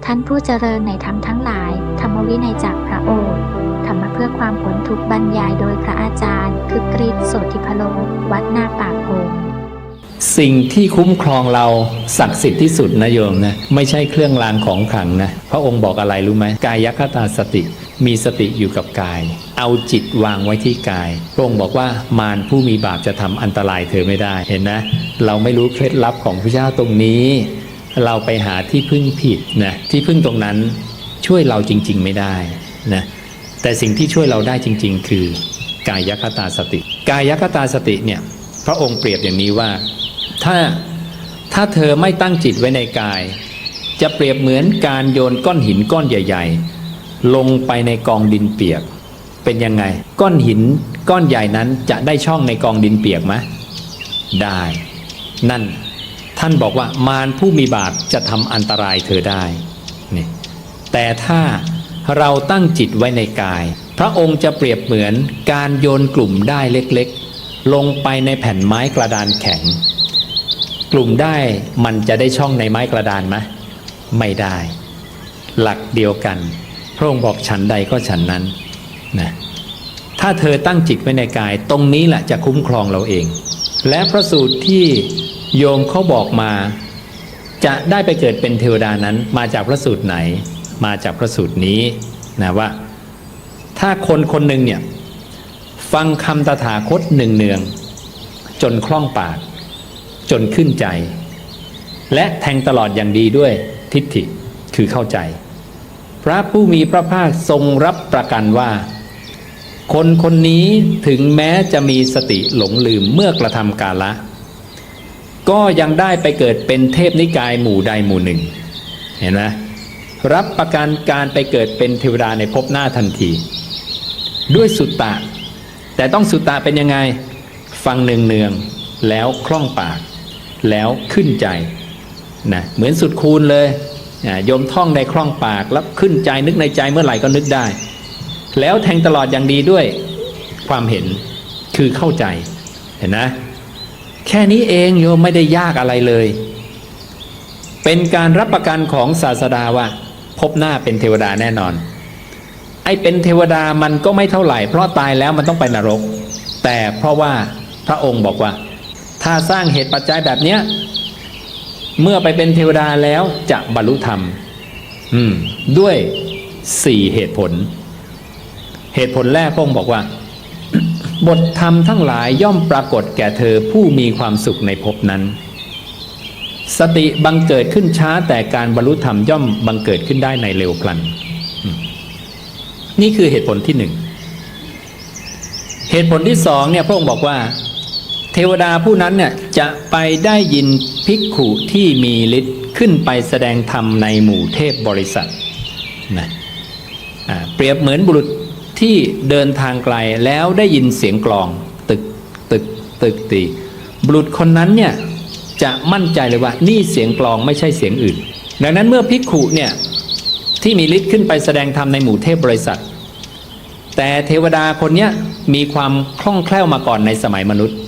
ท่านผู้เจริญในธรรมทั้งหลายธรรมวินัยจากพระโอษฐ์ธรรมะเพื่อความพ้นทุกข์บรรยายโดยพระอาจารย์คึกฤทธิ์โสธิพโลวัดนาปากโพงสิ่งที่คุ้มครองเราศักดิ์สิทธิ์ที่สุดนะโยมนะไม่ใช่เครื่องรางของขลังนะพระองค์บอกอะไรรู้ไหมกายคตาสติมีสติอยู่กับกายเอาจิตวางไว้ที่กายพระองค์บอกว่ามารผู้มีบาปจะทำอันตรายเธอไม่ได้เห็นนะเราไม่รู้เคล็ดลับของพระเจ้าตรงนี้เราไปหาที่พึ่งผิดนะที่พึ่งตรงนั้นช่วยเราจริงๆไม่ได้นะแต่สิ่งที่ช่วยเราได้จริงๆคือกายคตาสติกายคตาสติเนี่ยพระองค์เปรียบอย่างนี้ว่าถ้าเธอไม่ตั้งจิตไว้ในกายจะเปรียบเหมือนการโยนก้อนหินก้อนใหญ่ๆลงไปในกองดินเปียกเป็นยังไงก้อนหินก้อนใหญ่นั้นจะได้ช่องในกองดินเปียกไหมได้นั่นท่านบอกว่ามารผู้มีบาปจะทำอันตรายเธอได้นี่แต่ถ้าเราตั้งจิตไว้ในกายพระองค์จะเปรียบเหมือนการโยนกลุ่มได้เล็กๆลงไปในแผ่นไม้กระดานแข็งกลุ่มได้มันจะได้ช่องในไม้กระดานไหมไม่ได้หลักเดียวกันพระองค์บอกฉันใดก็ฉันนั้นนะถ้าเธอตั้งจิตไว้ในกายตรงนี้แหละจะคุ้มครองเราเองและพระสูตรที่โยมเขาบอกมาจะได้ไปเกิดเป็นเทวดานั้นมาจากพระสูตรไหนมาจากพระสูตรนี้นะว่าถ้าคนคนหนึ่งเนี่ยฟังคำตถาคตเนืองๆจนคล่องปากจนขึ้นใจและแทงตลอดอย่างดีด้วยทิฏฐิคือเข้าใจพระผู้มีพระภาคทรงรับประกันว่าคนคนนี้ถึงแม้จะมีสติหลงลืมเมื่อกระทำกาละก็ยังได้ไปเกิดเป็นเทพนิกายหมู่ใดหมู่หนึ่งเห็นไหมรับประกันการไปเกิดเป็นเทวดาในภพหน้าทันทีด้วยสุตตะแต่ต้องสุตตะเป็นยังไงฟังเนืองๆแล้วคล่องปากแล้วขึ้นใจนะเหมือนสุดคูณเลยโยมท่องได้คล่องปากแล้วขึ้นใจนึกในใจเมื่อไหร่ก็นึกได้แล้วแทงตลอดอย่างดีด้วยความเห็นคือเข้าใจเห็นนะแค่นี้เองโยมไม่ได้ยากอะไรเลยเป็นการรับประกันของศาสดาว่าพบหน้าเป็นเทวดาแน่นอนไอ้เป็นเทวดามันก็ไม่เท่าไหร่เพราะตายแล้วมันต้องไปนรกแต่เพราะว่าพระองค์บอกว่าถ้าสร้างเหตุปัจจัยแบบเนี้ยเมื่อไปเป็นเทวดาแล้วจะบรรลุธรรมด้วย4เหตุผลเหตุผลแรกพระองค์บอกว่าบทธรรมทั้งหลายย่อมปรากฏแก่เธอผู้มีความสุขในภพนั้นสติบังเกิดขึ้นช้าแต่การบรรลุธรรมย่อมบังเกิดขึ้นได้ในเร็วพลันนี่คือเหตุผลที่1เหตุผลที่2เนี่ยพระองค์บอกว่าเทวดาผู้นั้นเนี่ยจะไปได้ยินภิกขุที่มีฤทธิ์ขึ้นไปแสดงธรรมในหมู่เทพบริษัทนะเปรียบเหมือนบุรุษที่เดินทางไกลแล้วได้ยินเสียงกลองตึกตึกตึกตีบุรุษคนนั้นเนี่ยจะมั่นใจเลยว่านี่เสียงกลองไม่ใช่เสียงอื่นดังนั้นเมื่อภิกขุเนี่ยที่มีฤทธิ์ขึ้นไปแสดงธรรมในหมู่เทพบริษัทแต่เทวดาคนนี้มีความคล่องแคล่วมาก่อนในสมัยมนุษย์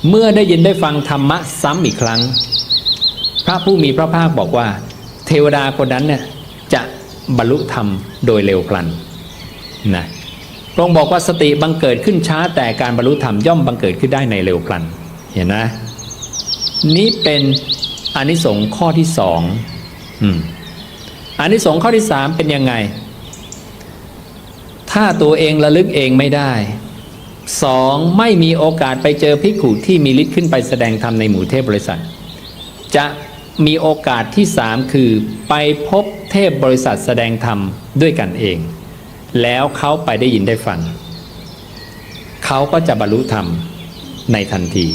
เมื่อได้ยินได้ฟังธรรมะซ้ำอีกครั้งพระผู้มีพระภาคบอกว่าเทวดาคนนั้นเนี่ยจะบรรลุธรรมโดยเร็วพลันนะพระองค์บอกว่าสติบังเกิดขึ้นช้าแต่การบรรลุธรรมย่อมบังเกิดขึ้นได้ในเร็วพลันเห็นนะนี้เป็นอานิสงส์ข้อที่2อานิสงส์ข้อที่3เป็นยังไงถ้าตัวเองระลึกเองไม่ได้2ไม่มีโอกาสไปเจอภิกขุที่มีฤทธิ์ขึ้นไปแสดงธรรมในหมู่เทพบริษัทจะมีโอกาสที่3คือไปพบเทพบริษัทแสดงธรรมด้วยกันเองแล้วเขาไปได้ยินได้ฟังเขาก็จะบรรลุธรรมในทันที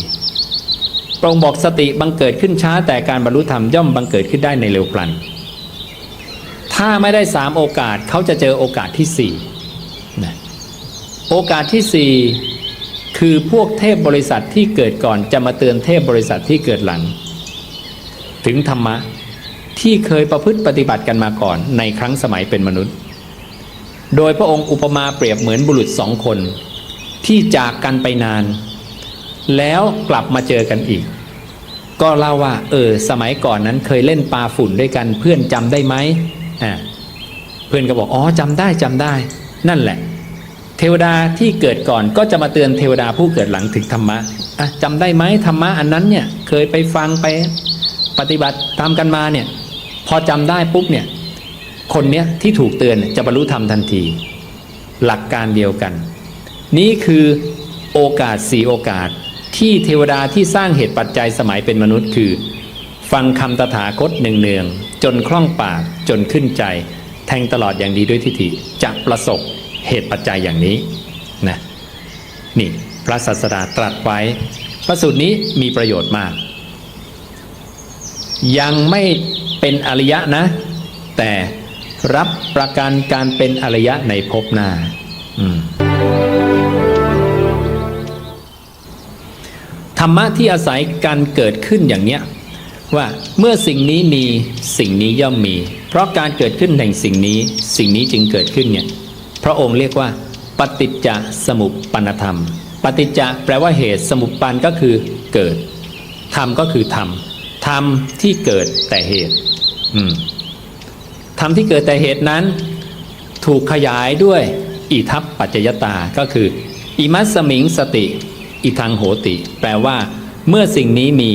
พระองค์บอกสติบังเกิดขึ้นช้าแต่การบรรลุธรรมย่อมบังเกิดขึ้นได้ในเร็วพลันถ้าไม่ได้3โอกาสเขาจะเจอโอกาสที่4นะโอกาสที่4คือพวกเทพบริษัทที่เกิดก่อนจะมาเตือนเทพบริษัทที่เกิดหลังถึงธรรมะที่เคยประพฤติปฏิบัติกันมาก่อนในครั้งสมัยเป็นมนุษย์โดยพระองค์อุปมาเปรียบเหมือนบุรุษ2 คนที่จากกันไปนานแล้วกลับมาเจอกันอีก ก็เล่าว่าสมัยก่อนนั้นเคยเล่นปลาฝุ่นด้วยกันเพื่อนจำได้ไหมเพื่อนก็บอกอ๋อจำได้นั่นแหละเทวดาที่เกิดก่อนก็จะมาเตือนเทวดาผู้เกิดหลังถึงธรรมะจำได้ไหมธรรมะอันนั้นเนี่ยเคยไปฟังไปปฏิบัติตามกันมาเนี่ยพอจำได้ปุ๊บเนี่ยคนเนี้ยที่ถูกเตือนจะบรรลุธรรมทันทีหลักการเดียวกันนี่คือโอกาส4โอกาสที่เทวดาที่สร้างเหตุปัจจัยสมัยเป็นมนุษย์คือฟังคำตถาคตเนืองๆจนคล่องปากจนขึ้นใจแทงตลอดอย่างดีด้วยทิฏฐิจะประสบเหตุปัจจัยอย่างนี้นะนี่พระศาสดาตรัสไว้พระสูตรนี้มีประโยชน์มากยังไม่เป็นอริยะนะแต่รับประกันการเป็นอริยะในภพหน้าธรรมะที่อาศัยการเกิดขึ้นอย่างเนี้ยว่าเมื่อสิ่งนี้มีสิ่งนี้ย่อมมีเพราะการเกิดขึ้นแห่งสิ่งนี้จึงเกิดขึ้นเนี่ยพระองค์เรียกว่าปฏิจจสมุปปนธรรมปฏิจจะแปลว่าเหตุสมุปปานก็คือเกิดธรรมก็คือธรรมที่เกิดแต่เหตุธรรมที่เกิดแต่เหตุนั้นถูกขยายด้วยอิทัปปัจจยตาก็คืออิมัสสมิงสติอิทังโหติแปลว่าเมื่อสิ่งนี้มี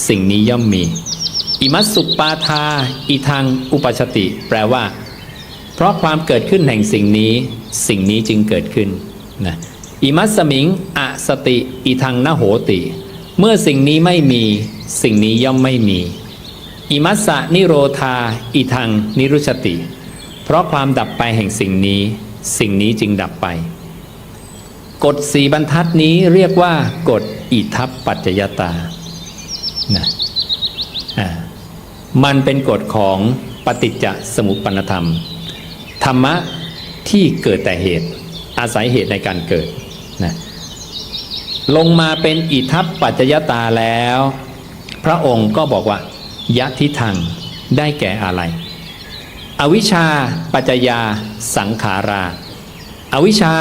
สิ่งนี้ย่อมมีอิมัสสุปาทาอิทังอุปชติแปลว่าเพราะความเกิดขึ้นแห่งสิ่งนี้จึงเกิดขึ้นนะอิมัสสมิงอสติอิทังนโหติเมื่อสิ่งนี้ไม่มีสิ่งนี้ย่อมไม่มีอิมัสสะนิโรธาอิทังนิรุชติเพราะความดับไปแห่งสิ่งนี้จึงดับไปกฎ4บรรทัดนี้เรียกว่ากฎอิทัปปัจจยตานะมันเป็นกฎของปฏิจจสมุปปนธรรมธรรมะที่เกิดแต่เหตุอาศัยเหตุในการเกิดนะลงมาเป็นอิทัปปัจจยตาแล้วพระองค์ก็บอกว่ายะทิทังได้แก่อะไรอวิชชาปัจจยาสังขาราอวิชชา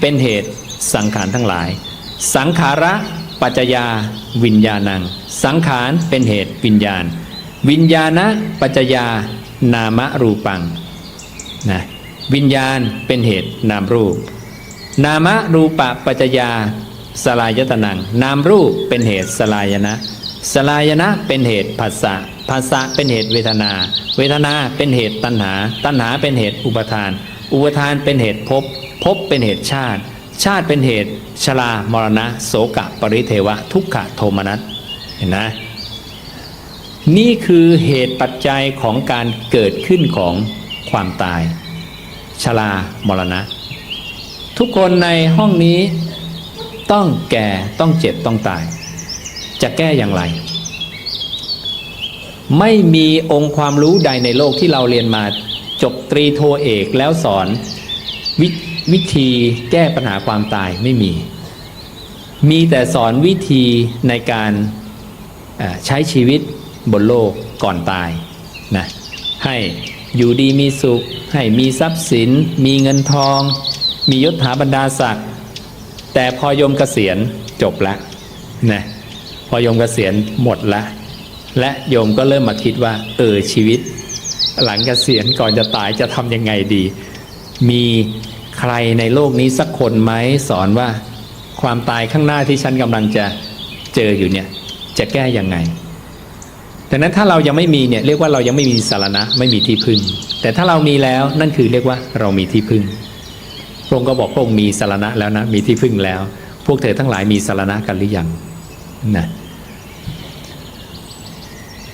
เป็นเหตุสังขารทั้งหลายสังขาระปัจจยาวิญญาณังสังขารเป็นเหตุวิญญาณวิญญาณปัจจยานามรูปังนะวิญญาณเป็นเหตุนามรูปนามรูปปัจจยาสลายตนังนามรูปเป็นเหตุสลายนะสลายนะเป็นเหตุผัสสะเป็นเหตุเวทนาเป็นเหตุตัณหาเป็นเหตุอุปทานเป็นเหตุภพเป็นเหตุชาติเป็นเหตุชรามรณะโสกะปริเทวะทุกขโทมนัสเห็นนะนี่คือเหตุปัจจัยของการเกิดขึ้นของความตายชรามรณะทุกคนในห้องนี้ต้องแก่ต้องเจ็บต้องตายจะแก้อย่างไรไม่มีองค์ความรู้ใดในโลกที่เราเรียนมาจบตรีโทเอกแล้วสอนวิธีแก้ปัญหาความตายไม่มีแต่สอนวิธีในการใช้ชีวิตบนโลกก่อนตายนะให้อยู่ดีมีสุขให้มีทรัพย์สินมีเงินทองมียศถาบรรดาศักดิ์แต่พอยมเกษียณจบละนะพอยมเกษียณหมดละและโยมก็เริ่มมาคิดว่าชีวิตหลังเกษียณก่อนจะตายจะทำยังไงดีมีใครในโลกนี้สักคนไหมสอนว่าความตายข้างหน้าที่ฉันกำลังจะเจออยู่เนี่ยจะแก้ยังไงดังนั้นถ้าเรายังไม่มีเนี่ยเรียกว่าเรายังไม่มีสรณะไม่มีที่พึ่งแต่ถ้าเรามีแล้วนั่นคือเรียกว่าเรามีที่พึ่งพระองค์ก็บอกพระองค์มีสรณะแล้วนะมีที่พึ่งแล้วพวกเธอทั้งหลายมีสรณะกันหรือยังนะ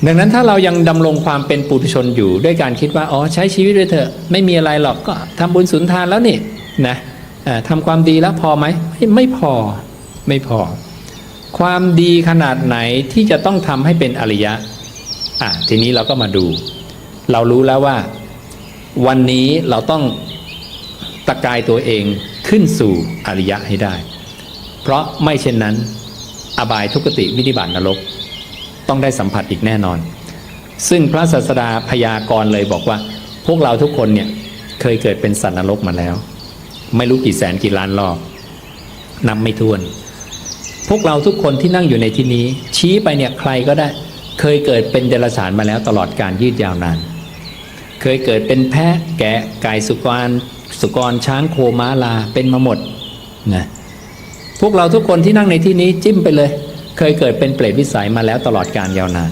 ดังนั้นถ้าเรายังดำรงความเป็นปุถุชนอยู่ด้วยการคิดว่าใช้ชีวิตด้วยเถอะไม่มีอะไรหรอกก็ทำบุญสุนทานแล้วนี่นะทำความดีแล้วพอไหมไม่พอความดีขนาดไหนที่จะต้องทำให้เป็นอริยะทีนี้เราก็มาดูเรารู้แล้วว่าวันนี้เราต้องตะกายตัวเองขึ้นสู่อริยะให้ได้เพราะไม่เช่นนั้นอบายทุกขติวินิบาตนรกต้องได้สัมผัสอีกแน่นอนซึ่งพระศาสดาพยากรณ์เลยบอกว่าพวกเราทุกคนเนี่ยเคยเกิดเป็นสัตว์นรกมาแล้วไม่รู้กี่แสนกี่ล้านรอบนับไม่ถ้วน พวกเราทุกคนที่นั่งอยู่ในที่นี้ชี้ไปเนี่ยใครก็ได้เคยเกิดเป็นเดรัจฉานมาแล้วตลอดการยืดยาวนานเคยเกิดเป็นแพะแกะไก่สุกรช้างโคม้าลาเป็นมาหมดนะพวกเราทุกคนที่นั่งในที่นี้จิ้มไปเลยเคยเกิดเป็นเปรตวิสัยมาแล้วตลอดการยาวนาน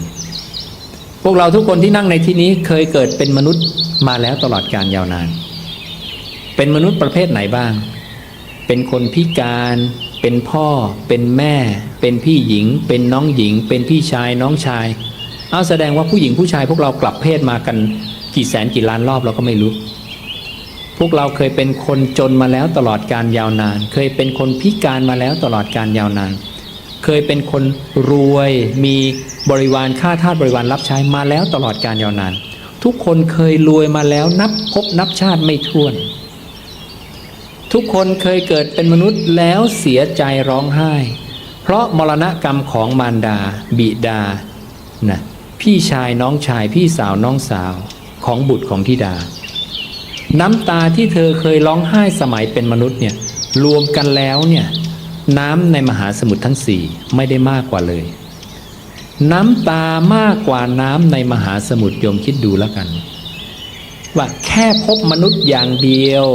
พวกเราทุกคนที่นั่งในที่นี้เคยเกิดเป็นมนุษย์มาแล้วตลอดการยาวนานเป็นมนุษย์ประเภทไหนบ้างเป็นคนพิการเป็นพ่อเป็นแม่เป็นพี่หญิงเป็นน้องหญิงเป็นพี่ชายน้องชายเอาแสดงว่าผู้หญิงผู้ชายพวกเรากลับเพศมากันกี่แสนกี่ล้านรอบเราก็ไม่รู้พวกเราเคยเป็นคนจนมาแล้วตลอดการยาวนานเคยเป็นคนพิการมาแล้วตลอดการยาวนานเคยเป็นคนรวยมีบริวารข้าทาสบริวารรับใช้มาแล้วตลอดการยาวนานทุกคนเคยรวยมาแล้วนับพบนับชาติไม่ถ้วนทุกคนเคยเกิดเป็นมนุษย์แล้วเสียใจร้องไห้เพราะมรณกรรมของมารดาบิดานะพี่ชายน้องชายพี่สาวน้องสาวของบุตรของธิดาน้ำตาที่เธอเคยร้องไห้สมัยเป็นมนุษย์เนี่ยรวมกันแล้วเนี่ยน้ำในมหาสมุทรทั้งสี่ไม่ได้มากกว่าเลยน้ำตามากกว่าน้ำในมหาสมุทรโยมคิดดูแล้วกันว่าแค่พบมนุษย์อย่างเดียว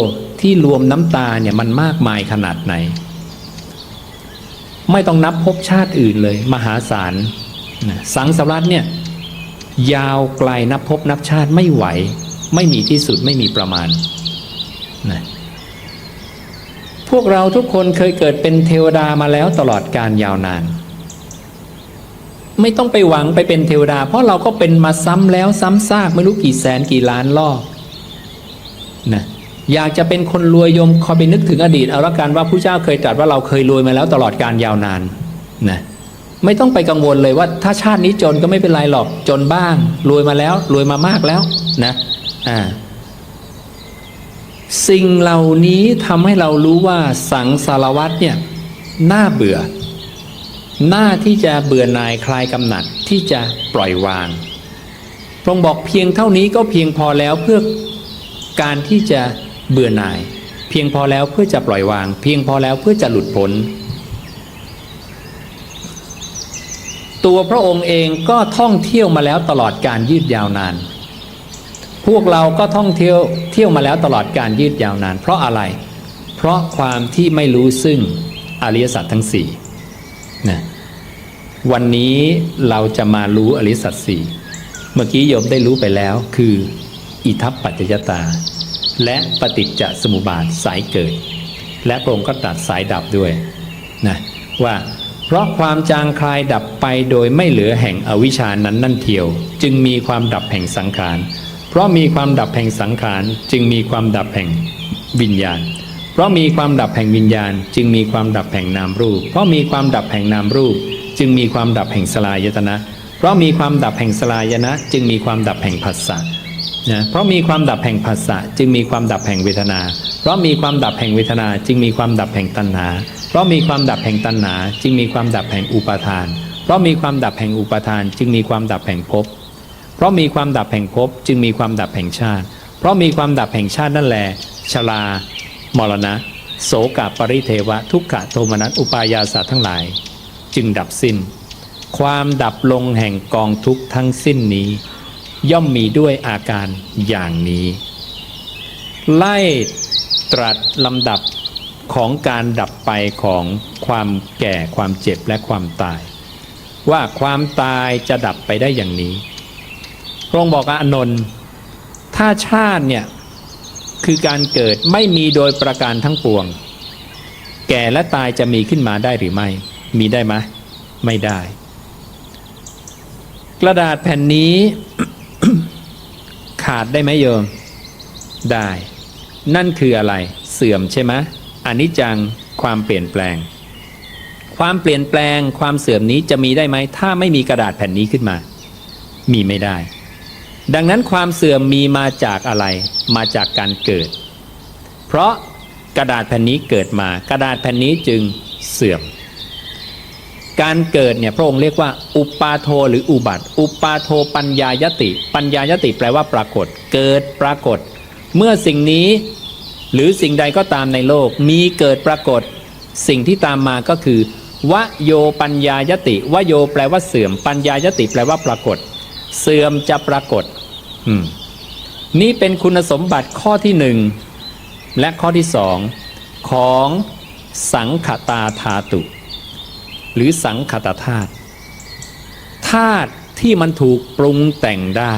ที่รวมน้ำตาเนี่ยมันมากมายขนาดไหนไม่ต้องนับภพชาติอื่นเลยมหาศาลสังสารวัฏเนี่ยยาวไกลนับภพนับชาติไม่ไหวไม่มีที่สุดไม่มีประมาณนะพวกเราทุกคนเคยเกิดเป็นเทวดามาแล้วตลอดกาลยาวนานไม่ต้องไปหวังไปเป็นเทวดาเพราะเราก็เป็นมาซ้ำแล้วซ้ำซากไม่รู้กี่แสนกี่ล้านรอบนะอยากจะเป็นคนรวยโยมคอยไปนึกถึงอดีตเอาละกันว่าพระเจ้าเคยตรัสว่าเราเคยรวยมาแล้วตลอดกาลยาวนานนะไม่ต้องไปกังวลเลยว่าถ้าชาตินี้จนก็ไม่เป็นไรหรอกจนบ้างรวยมาแล้วรวยมามากแล้วนะสิ่งเหล่านี้ทำให้เรารู้ว่าสังสารวัฏเนี่ยน่าเบื่อหน้าที่จะเบื่อหน่ายคลายกำหนัดที่จะปล่อยวางพระองค์บอกเพียงเท่านี้ก็เพียงพอแล้วเพื่อการที่จะเบื่อหน่ายเพียงพอแล้วเพื่อจะปล่อยวางเพียงพอแล้วเพื่อจะหลุดพ้นตัวพระองค์เองก็ท่องเที่ยวมาแล้วตลอดการยืดยาวนานพวกเราก็ท่องเที่ยวมาแล้วตลอดการยืดยาวนานเพราะอะไรเพราะความที่ไม่รู้ซึ่งอริยสัจทั้งสี่นะวันนี้เราจะมารู้อริยสัจสี่เมื่อกี้โยมได้รู้ไปแล้วคืออิทัปปัจจยตาและปฏิจจสมุปบาทสายเกิดและพระองค์ก็ตรัสสายดับด้วยนะว่าเพราะความจางคลายดับไปโดยไม่เหลือแห่งอวิชชานั้นนั่นเทียวจึงมีความดับแห่งสังขารเพราะมีความดับแห่งสังขารจึงมีความดับแห่งวิญญาณเพราะมีความดับแห่งวิญญาณจึงมีความดับแห่งนามรูปเพราะมีความดับแห่งนามรูปจึงมีความดับแห่งสลายตนะเพราะมีความดับแห่งสลายนะจึงมีความดับแห่งผัสสะนะเพราะมีความดับแห่งผัสสะจึงมีความดับแห่งเวทนาเพราะมีความดับแห่งเวทนาจึงมีความดับแห่งตัณหาเพราะมีความดับแห่งตัณหาจึงมีความดับแห่งอุปาทานเพราะมีความดับแห่งอุปาทานจึงมีความดับแห่งภพเพราะมีความดับแห่งภพจึงมีความดับแห่งชาติเพราะมีความดับแห่งชาตินั่นแหละชรามรณะโสกปริเทวะทุกขโทมนัสอุปายาสะทั้งหลายจึงดับสิ้นความดับลงแห่งกองทุกข์ทั้งสิ้นนี้ย่อมมีด้วยอาการอย่างนี้ไล่ตรัสลำดับของการดับไปของความแก่ความเจ็บและความตายว่าความตายจะดับไปได้อย่างนี้พระองค์บอกอานนท์ถ้าชาติเนี่ยคือการเกิดไม่มีโดยประการทั้งปวงแก่และตายจะมีขึ้นมาได้หรือไม่มีได้ไหมไม่ได้กระดาษแผ่นนี้ ขาดได้ไหมโยมได้นั่นคืออะไรเสื่อมใช่ไหมอนิจจังความเปลี่ยนแปลงความเปลี่ยนแปลงความเสื่อมนี้จะมีได้ไหมถ้าไม่มีกระดาษแผ่นนี้ขึ้นมามีไม่ได้ดังนั้นความเสื่อมมีมาจากอะไรมาจากการเกิดเพราะกระดาษแผ่นนี้เกิดมากระดาษแผ่นนี้จึงเสื่อมการเกิดเนี่ยพระองค์เรียกว่าอุปาโทหรืออุบัติอุปาโทปัญญายติปัญญายติแปลว่าปรากฏเกิดปรากฏเมื่อสิ่งนี้หรือสิ่งใดก็ตามในโลกมีเกิดปรากฏสิ่งที่ตามมาก็คือ วโยปัญญายติวโยแปลว่าเสื่อมปัญญายติแปลว่าปรากฏเสื่อมจะปรากฏนี่เป็นคุณสมบัติข้อที่หนึ่งและข้อที่สองของสังขตาธาตุหรือสังขตธาตุธาตุที่มันถูกปรุงแต่งได้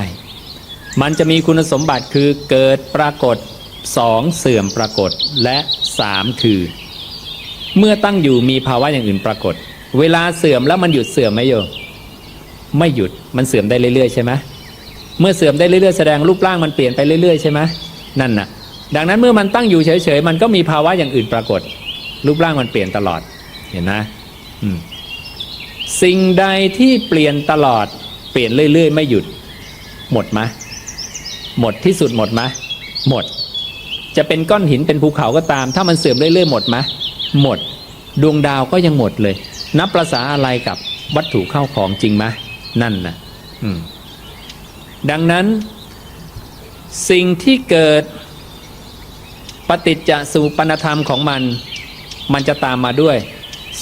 มันจะมีคุณสมบัติคือเกิดปรากฏสองเสื่อมปรากฏและสามคือเมื่อตั้งอยู่มีภาวะอย่างอื่นปรากฏเวลาเสื่อมแล้วมันหยุดเสื่อมไหมโยไม่หยุดมันเสื่อมได้เรื่อยๆใช่ไหมเมื่อเสื่อมได้เรื่อยๆแสดงรูปร่างมันเปลี่ยนไปเรื่อยๆใช่ไหมนั่นน่ะดังนั้นเมื่อมันตั้งอยู่เฉยๆมันก็มีภาวะอย่างอื่นปรากฏรูปร่างมันเปลี่ยนตลอดเห็นนะสิ่งใดที่เปลี่ยนตลอดเปลี่ยนเรื่อยๆไม่หยุดหมดไหมหมดที่สุดหมดไหมหมดจะเป็นก้อนหินเป็นภูเขาก็ตามถ้ามันเสื่อมเรื่อยๆหมดไหมหมดดวงดาวก็ยังหมดเลยนับประสาอะไรกับวัตถุเข้าของจริงไหมนั่นนะดังนั้นสิ่งที่เกิดปฏิจจสมุปปนธรรมของมันจะตามมาด้วย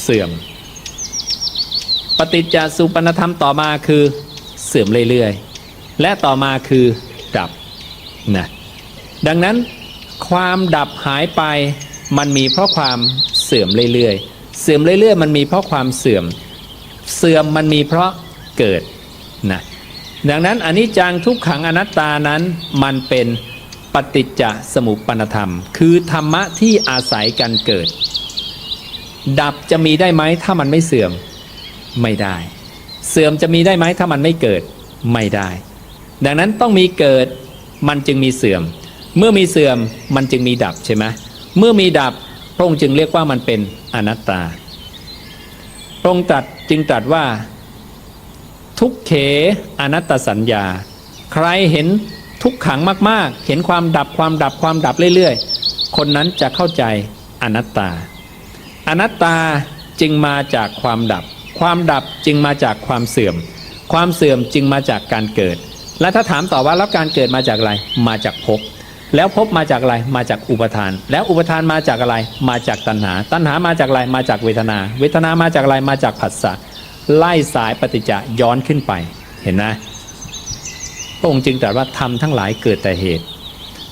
เสื่อมปฏิจจสมุปปนธรรมต่อมาคือเสื่อมเรื่อยๆและต่อมาคือดับนะดังนั้นความดับหายไปมันมีเพราะความเสื่อมเรื่อยๆเสื่อมเรื่อยๆมันมีเพราะความเสื่อมมันมีเพราะเกิดนะดังนั้นอนิจจังทุกขังอนัตตานั้นมันเป็นปฏิจจสมุปปนธรรมคือธรรมะที่อาศัยกันเกิดดับจะมีได้ไหมถ้ามันไม่เสื่อมไม่ได้เสื่อมจะมีได้ไหมถ้ามันไม่เกิดไม่ได้ดังนั้นต้องมีเกิดมันจึงมีเสื่อมเมื่อมีเสื่อมมันจึงมีดับใช่ไหมเมื่อมีดับพระองค์จึงเรียกว่ามันเป็นอนัตตาพระองค์จึงตรัสว่าทุกเขอนัตตสัญญาใครเห็นทุกขังมากๆเห็นความดับเรื่อยๆคนนั้นจะเข้าใจอนัตตาอนัตตาจึงมาจากความดับจึงมาจากความเสื่อมจึงมาจากการเกิดและถ้าถามต่อว่าแล้วการเกิดมาจากอะไรมาจากภพแล้วภพมาจากอะไรมาจากอุปทานแล้วอุปทานมาจากอะไรมาจากตัณหามาจากอะไรมาจากเวทนามาจากอะไรมาจากผัสสะไล่สายปฏิจจย้อนขึ้นไปเห็นนะพระองค์จึงตรัสว่าธรรมทั้งหลายเกิดแต่เหตุ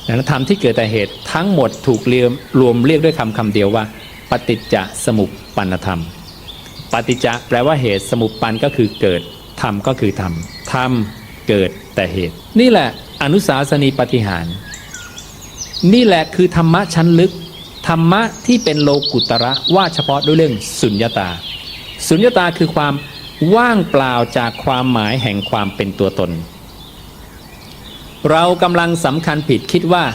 ดังนั้นธรรมที่เกิดแต่เหตุทั้งหมดถูกรวมเรียกด้วยคำเดียวว่าปฏิจจสมุปปนธรรมปฏิจจแปลว่าเหตุสมุปปันก็คือเกิดธรรมก็คือธรรมเกิดแต่เหตุนี่แหละอนุสาสนีปฏิหารนี่แหละคือธรรมะชั้นลึกธรรมะที่เป็นโลกุตระว่าเฉพาะด้วยเรื่องสุญญตาคือความว่างเปล่าจากความหมายแห่งความเป็นตัวตนเรากำลังสำคัญผิดคิดว่า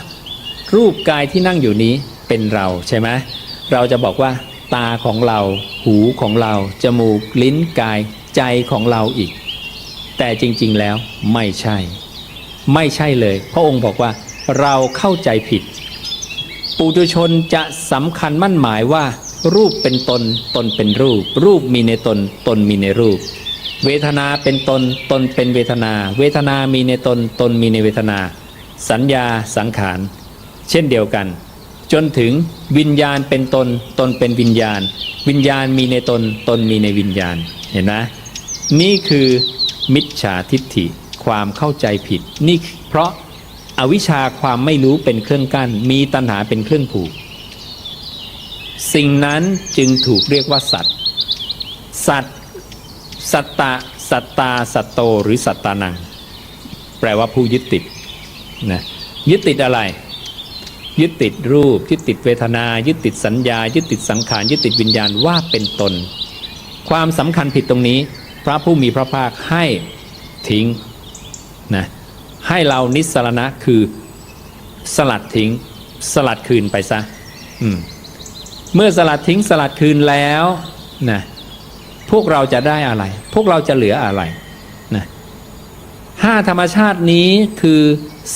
รูปกายที่นั่งอยู่นี้เป็นเราใช่ไหมเราจะบอกว่าตาของเราหูของเราจมูกลิ้นกายใจของเราอีกแต่จริงๆแล้วไม่ใช่เลยพระองค์บอกว่าเราเข้าใจผิดปุถุชนจะสำคัญมั่นหมายว่ารูปเป็นตนเป็นรูปมีในตนมีในรูปเวทนาเป็นตนเป็นเวทนามีในตนมีในเวทนาสัญญาสังขารเช่นเดียวกันจนถึงวิญญาณเป็นตนเป็นวิญญาณมีในตนมีในวิญญาณเห็นไหมนี่คือมิจฉาทิฏฐิความเข้าใจผิดนี่เพราะอวิชชาความไม่รู้เป็นเครื่องกั้นมีตัณหาเป็นเครื่องผูกสิ่งนั้นจึงถูกเรียกว่าสัตว์สัตตาสัตโตหรือสัตตานังแปลว่าผู้ยึดติดนะยึดติดอะไรยึดติดรูปยึดติดเวทนายึดติดสัญญายึดติดสังขารยึดติดวิญญาณว่าเป็นตนความสำคัญผิดตรงนี้พระผู้มีพระภาคให้ทิ้งนะให้เรานิสสรณะคือสลัดทิ้งสลัดคืนไปซะเมื่อสลัดทิ้งสลัดคืนแล้วนะพวกเราจะได้อะไรพวกเราจะเหลืออะไรนะ5ธรรมชาตินี้คือ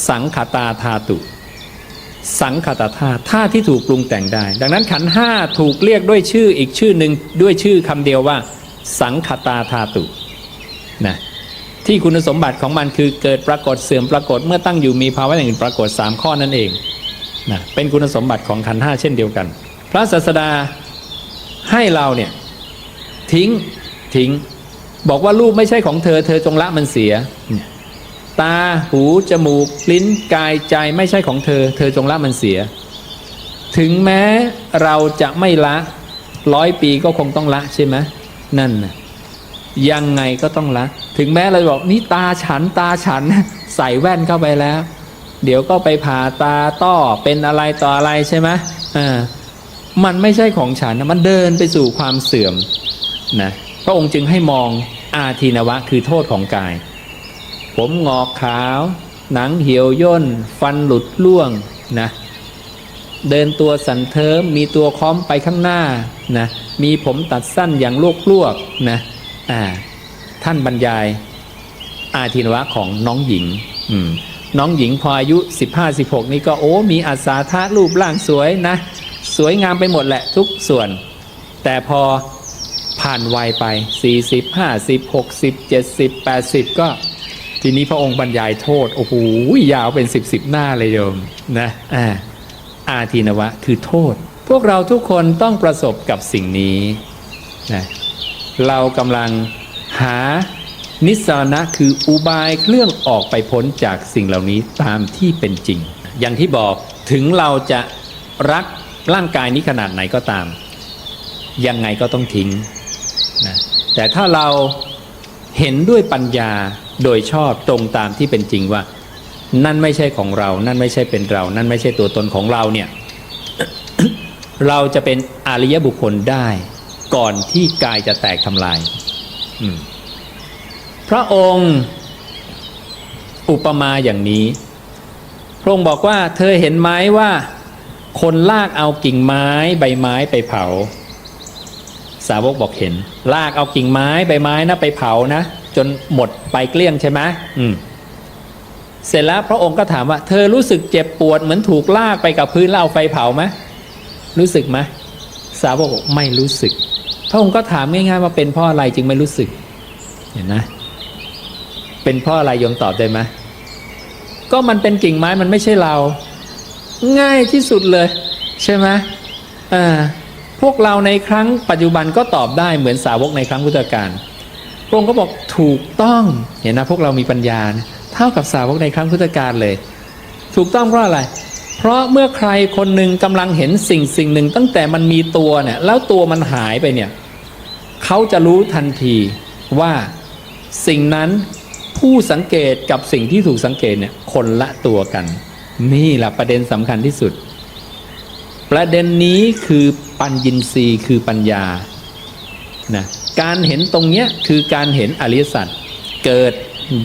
สังขตาธาตุสังขตธาตุธาตุที่ถูกปรุงแต่งได้ดังนั้นขันธ์5ถูกเรียกด้วยชื่ออีกชื่อหนึ่งด้วยชื่อคำเดียวว่าสังขตาธาตุนะที่คุณสมบัติของมันคือเกิดปรากฏเสื่อมปรากฏเมื่อตั้งอยู่มีภาวะอย่างอื่นปรากฏ3ข้อนั่นเองนะเป็นคุณสมบัติของขันธ์5เช่นเดียวกันพระศาสดาให้เราเนี่ย ทิ้งบอกว่ารูปไม่ใช่ของเธอเธอจงละมันเสียตาหูจมูกลิ้นกายใจไม่ใช่ของเธอเธอจงละมันเสียถึงแม้เราจะไม่ละ100 ปีก็คงต้องละใช่ไหมนั่นนะยังไงก็ต้องละถึงแม้เราบอกนี่ตาฉันใส่แว่นเข้าไปแล้วเดี๋ยวก็ไปผ่าตาต้อเป็นอะไรต่ออะไรใช่ไหมมันไม่ใช่ของฉันนะมันเดินไปสู่ความเสื่อมนะพระองค์จึงให้มองอาทินวะคือโทษของกายผมงอกขาวหนังเหี่ยวย่นฟันหลุดร่วงนะเดินตัวสันเทิมมีตัวค้อมไปข้างหน้านะมีผมตัดสั้นอย่างลวกๆนะท่านบรรยายอาทินวะของน้องหญิงน้องหญิงพออายุ 15-16 นี่ก็มีอัศธารูปร่างสวยนะสวยงามไปหมดแหละทุกส่วนแต่พอผ่านวัยไป40 50 60 70 80ก็ทีนี้พระองค์บรรยายโทษโอ้โหยาวเป็น10หน้าเลยโยมนะอาทินวะคือโทษพวกเราทุกคนต้องประสบกับสิ่งนี้นะเรากำลังหานิสสานะคืออุบายเครื่องออกไปพ้นจากสิ่งเหล่านี้ตามที่เป็นจริงอย่างที่บอกถึงเราจะรักร่างกายนี้ขนาดไหนก็ตามยังไงก็ต้องทิ้งนะแต่ถ้าเราเห็นด้วยปัญญาโดยชอบตรงตามที่เป็นจริงว่านั่นไม่ใช่ของเรานั่นไม่ใช่เป็นเรานั่นไม่ใช่ตัวตนของเราเนี่ย เราจะเป็นอริยบุคคลได้ก่อนที่กายจะแตกทำลายพระองค์อุปมาอย่างนี้พระองค์บอกว่าเธอเห็นไหมว่าคนลากเอากิ่งไม้ใบไม้ไปเผาสาวกบอกเห็นลากเอากิ่งไม้ใบไม้นะไปเผานะจนหมดไปเกลี้ยงใช่ไหมเสร็จแล้วพระองค์ก็ถามว่าเธอรู้สึกเจ็บปวดเหมือนถูกลากไปกับพื้นแล้วเอาไฟเผาไหมรู้สึกไหมสาวกบอกไม่รู้สึกพระองค์ก็ถามง่ายๆว่าเป็นเพราะอะไรจึงไม่รู้สึกเห็นนะเป็นเพราะอะไรโยมตอบได้ไหมก็มันเป็นกิ่งไม้มันไม่ใช่เราง่ายที่สุดเลยใช่ไหมพวกเราในครั้งปัจจุบันก็ตอบได้เหมือนสาวกในครั้งพุทธกาลพระองค์ก็บอกถูกต้องเห็นนะพวกเรามีปัญญาเท่ากับสาวกในครั้งพุทธกาลเลยถูกต้องเพราะอะไรเพราะเมื่อใครคนหนึ่งกำลังเห็นสิ่งหนึ่งตั้งแต่มันมีตัวเนี่ยแล้วตัวมันหายไปเนี่ยเขาจะรู้ทันทีว่าสิ่งนั้นผู้สังเกตกับสิ่งที่ถูกสังเกตเนี่ยคนละตัวกันนี่แหละประเด็นสำคัญที่สุดประเด็นนี้คือปัญญินทรีย์คือปัญญานะการเห็นตรงเนี้ยคือการเห็นอริยสัจเกิด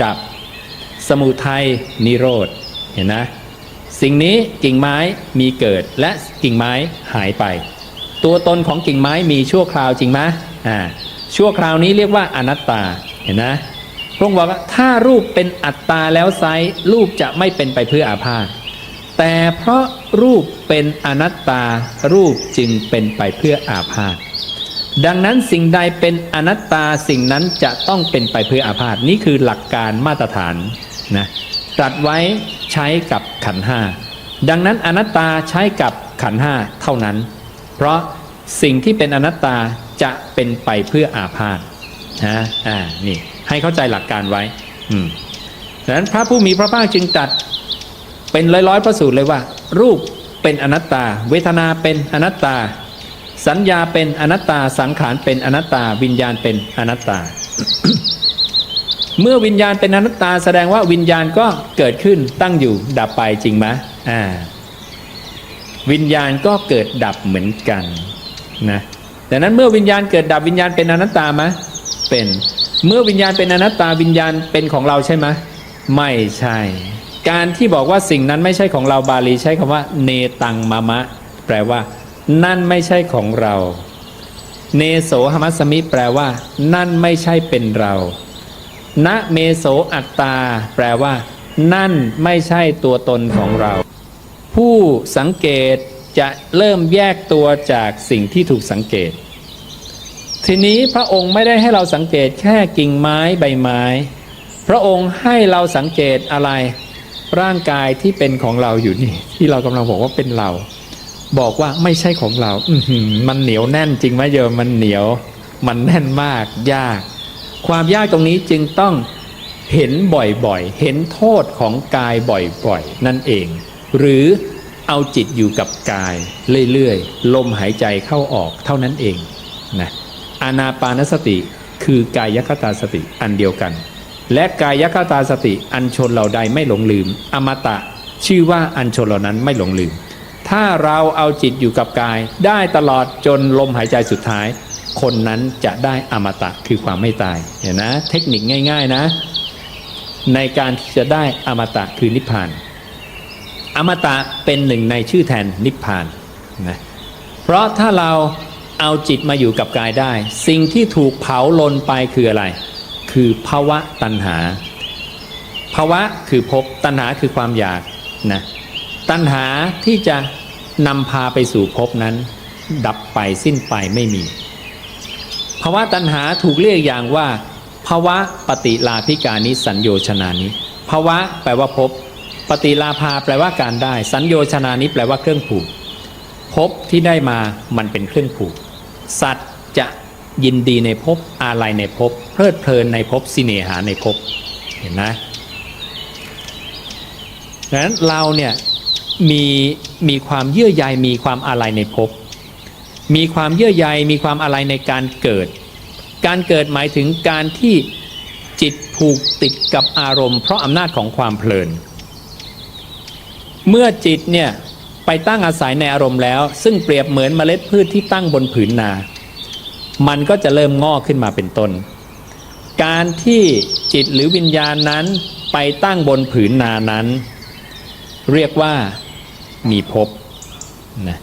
ดับสมุทัยนิโรธเห็นนะสิ่งนี้กิ่งไม้มีเกิดและกิ่งไม้หายไปตัวตนของกิ่งไม้มีชั่วคราวจริงไหมชั่วคราวนี้เรียกว่าอนัตตาเห็นนะพระองค์บอกว่าถ้ารูปเป็นอัตตาแล้วไซร้รูปจะไม่เป็นไปเพื่ออาพาธแต่เพราะรูปเป็นอนัตตารูปจึงเป็นไปเพื่ออาพาธดังนั้นสิ่งใดเป็นอนัตตาสิ่งนั้นจะต้องเป็นไปเพื่ออาพาธนี่คือหลักการมาตรฐานนะตรัสไว้ใช้กับขันธ์ห้าดังนั้นอนัตตาใช้กับขันธ์ห้าเท่านั้นเพราะสิ่งที่เป็นอนัตตาจะเป็นไปเพื่ออาพาธนี่ให้เข้าใจหลักการไว้ดังนั้นพระผู้มีพระภาคจึงตรัสเป็นร้อยพระสูตรเลยว่ารูปเป็นอนัตตาเวทนาเป็นอนัตตาสัญญาเป็นอนัตตาสังขารเป็นอนัตตาวิญญาณเป็นอนัตตา เมื่อวิญญาณเป็นอนัตตาแสดงว่าวิญญาณก็เกิดขึ้นตั้งอยู่ดับไปจริงไหมวิญญาณก็เกิดดับเหมือนกันนะดังนั้นเมื่อวิญญาณเกิดดับวิญญาณเป็นอนัตตาไหมเป็นเมื่อวิญญาณเป็นอนัตตาวิญญาณเป็นของเราใช่ไหมไม่ใช่การที่บอกว่าสิ่งนั้นไม่ใช่ของเราบาลีใช้คำว่าเนตังมะมะแปลว่านั่นไม่ใช่ของเราเนโสหมัสสมิแปลว่านั่นไม่ใช่เป็นเรานะเมโสอัตตาแปลว่านั่นไม่ใช่ตัวตนของเราผู้สังเกตจะเริ่มแยกตัวจากสิ่งที่ถูกสังเกตทีนี้พระองค์ไม่ได้ให้เราสังเกตแค่กิ่งไม้ใบไม้พระองค์ให้เราสังเกตอะไรร่างกายที่เป็นของเราอยู่นี่ที่เรากำลังบอกว่าเป็นเราบอกว่าไม่ใช่ของเรามันเหนียวแน่นจริงไหมโยมมันเหนียว มันแน่นมากยากความยากตรงนี้จึงต้องเห็นบ่อยๆเห็นโทษของกายบ่อยๆนั่นเองหรือเอาจิตอยู่กับกายเรื่อยๆลมหายใจเข้าออกเท่านั้นเองนะอานาปานสติคือกายคตาสติอันเดียวกันและกายคตาสติอันชนเราใดไม่หลงลืมอมตะชื่อว่าอันชนเหล่านั้นไม่หลงลืมถ้าเราเอาจิตอยู่กับกายได้ตลอดจนลมหายใจสุดท้ายคนนั้นจะได้อมตะคือความไม่ตายเห็นนะเทคนิคง่ายๆนะในการที่จะได้อมตะคือนิพพานอมตะเป็นหนึ่งในชื่อแทนนิพพานนะเพราะถ้าเราเอาจิตมาอยู่กับกายได้สิ่งที่ถูกเผาลนไปคืออะไรคือภวะตัณหาภวะคือภพตัณหาคือความอยากนะตัณหาที่จะนำพาไปสู่ภพนั้นดับไปสิ้นไปไม่มีภวะตัณหาถูกเรียกอย่างว่าภวะปฏิลาภิกานิสัญโยชนานิภวะแปลว่าภพปฏิลาภาแปลว่าการได้สัญโยชนานิแปลว่าเครื่องผูกภพที่ได้มามันเป็นเครื่องผูกสัตว์จะยินดีในภพอาลัยในภพเพลิดเพลินในภพสิเนหาในภพเห็นไหมดังนั้นเราเนี่ยมีความเยื่อใยมีความอาลัยในภพมีความเยื่อใยมีความอาลัยในการเกิดการเกิดหมายถึงการที่จิตผูกติดกับอารมณ์เพราะอำนาจของความเพลินเมื่อจิตเนี่ยไปตั้งอาศัยในอารมณ์แล้วซึ่งเปรียบเหมือนเมล็ดพืชที่ตั้งบนผืนนามันก็จะเริ่มงอกขึ้นมาเป็นต้นการที่จิตหรือวิญญาณนั้นไปตั้งบนผืนนานั้นเรียกว่ามีภพนะ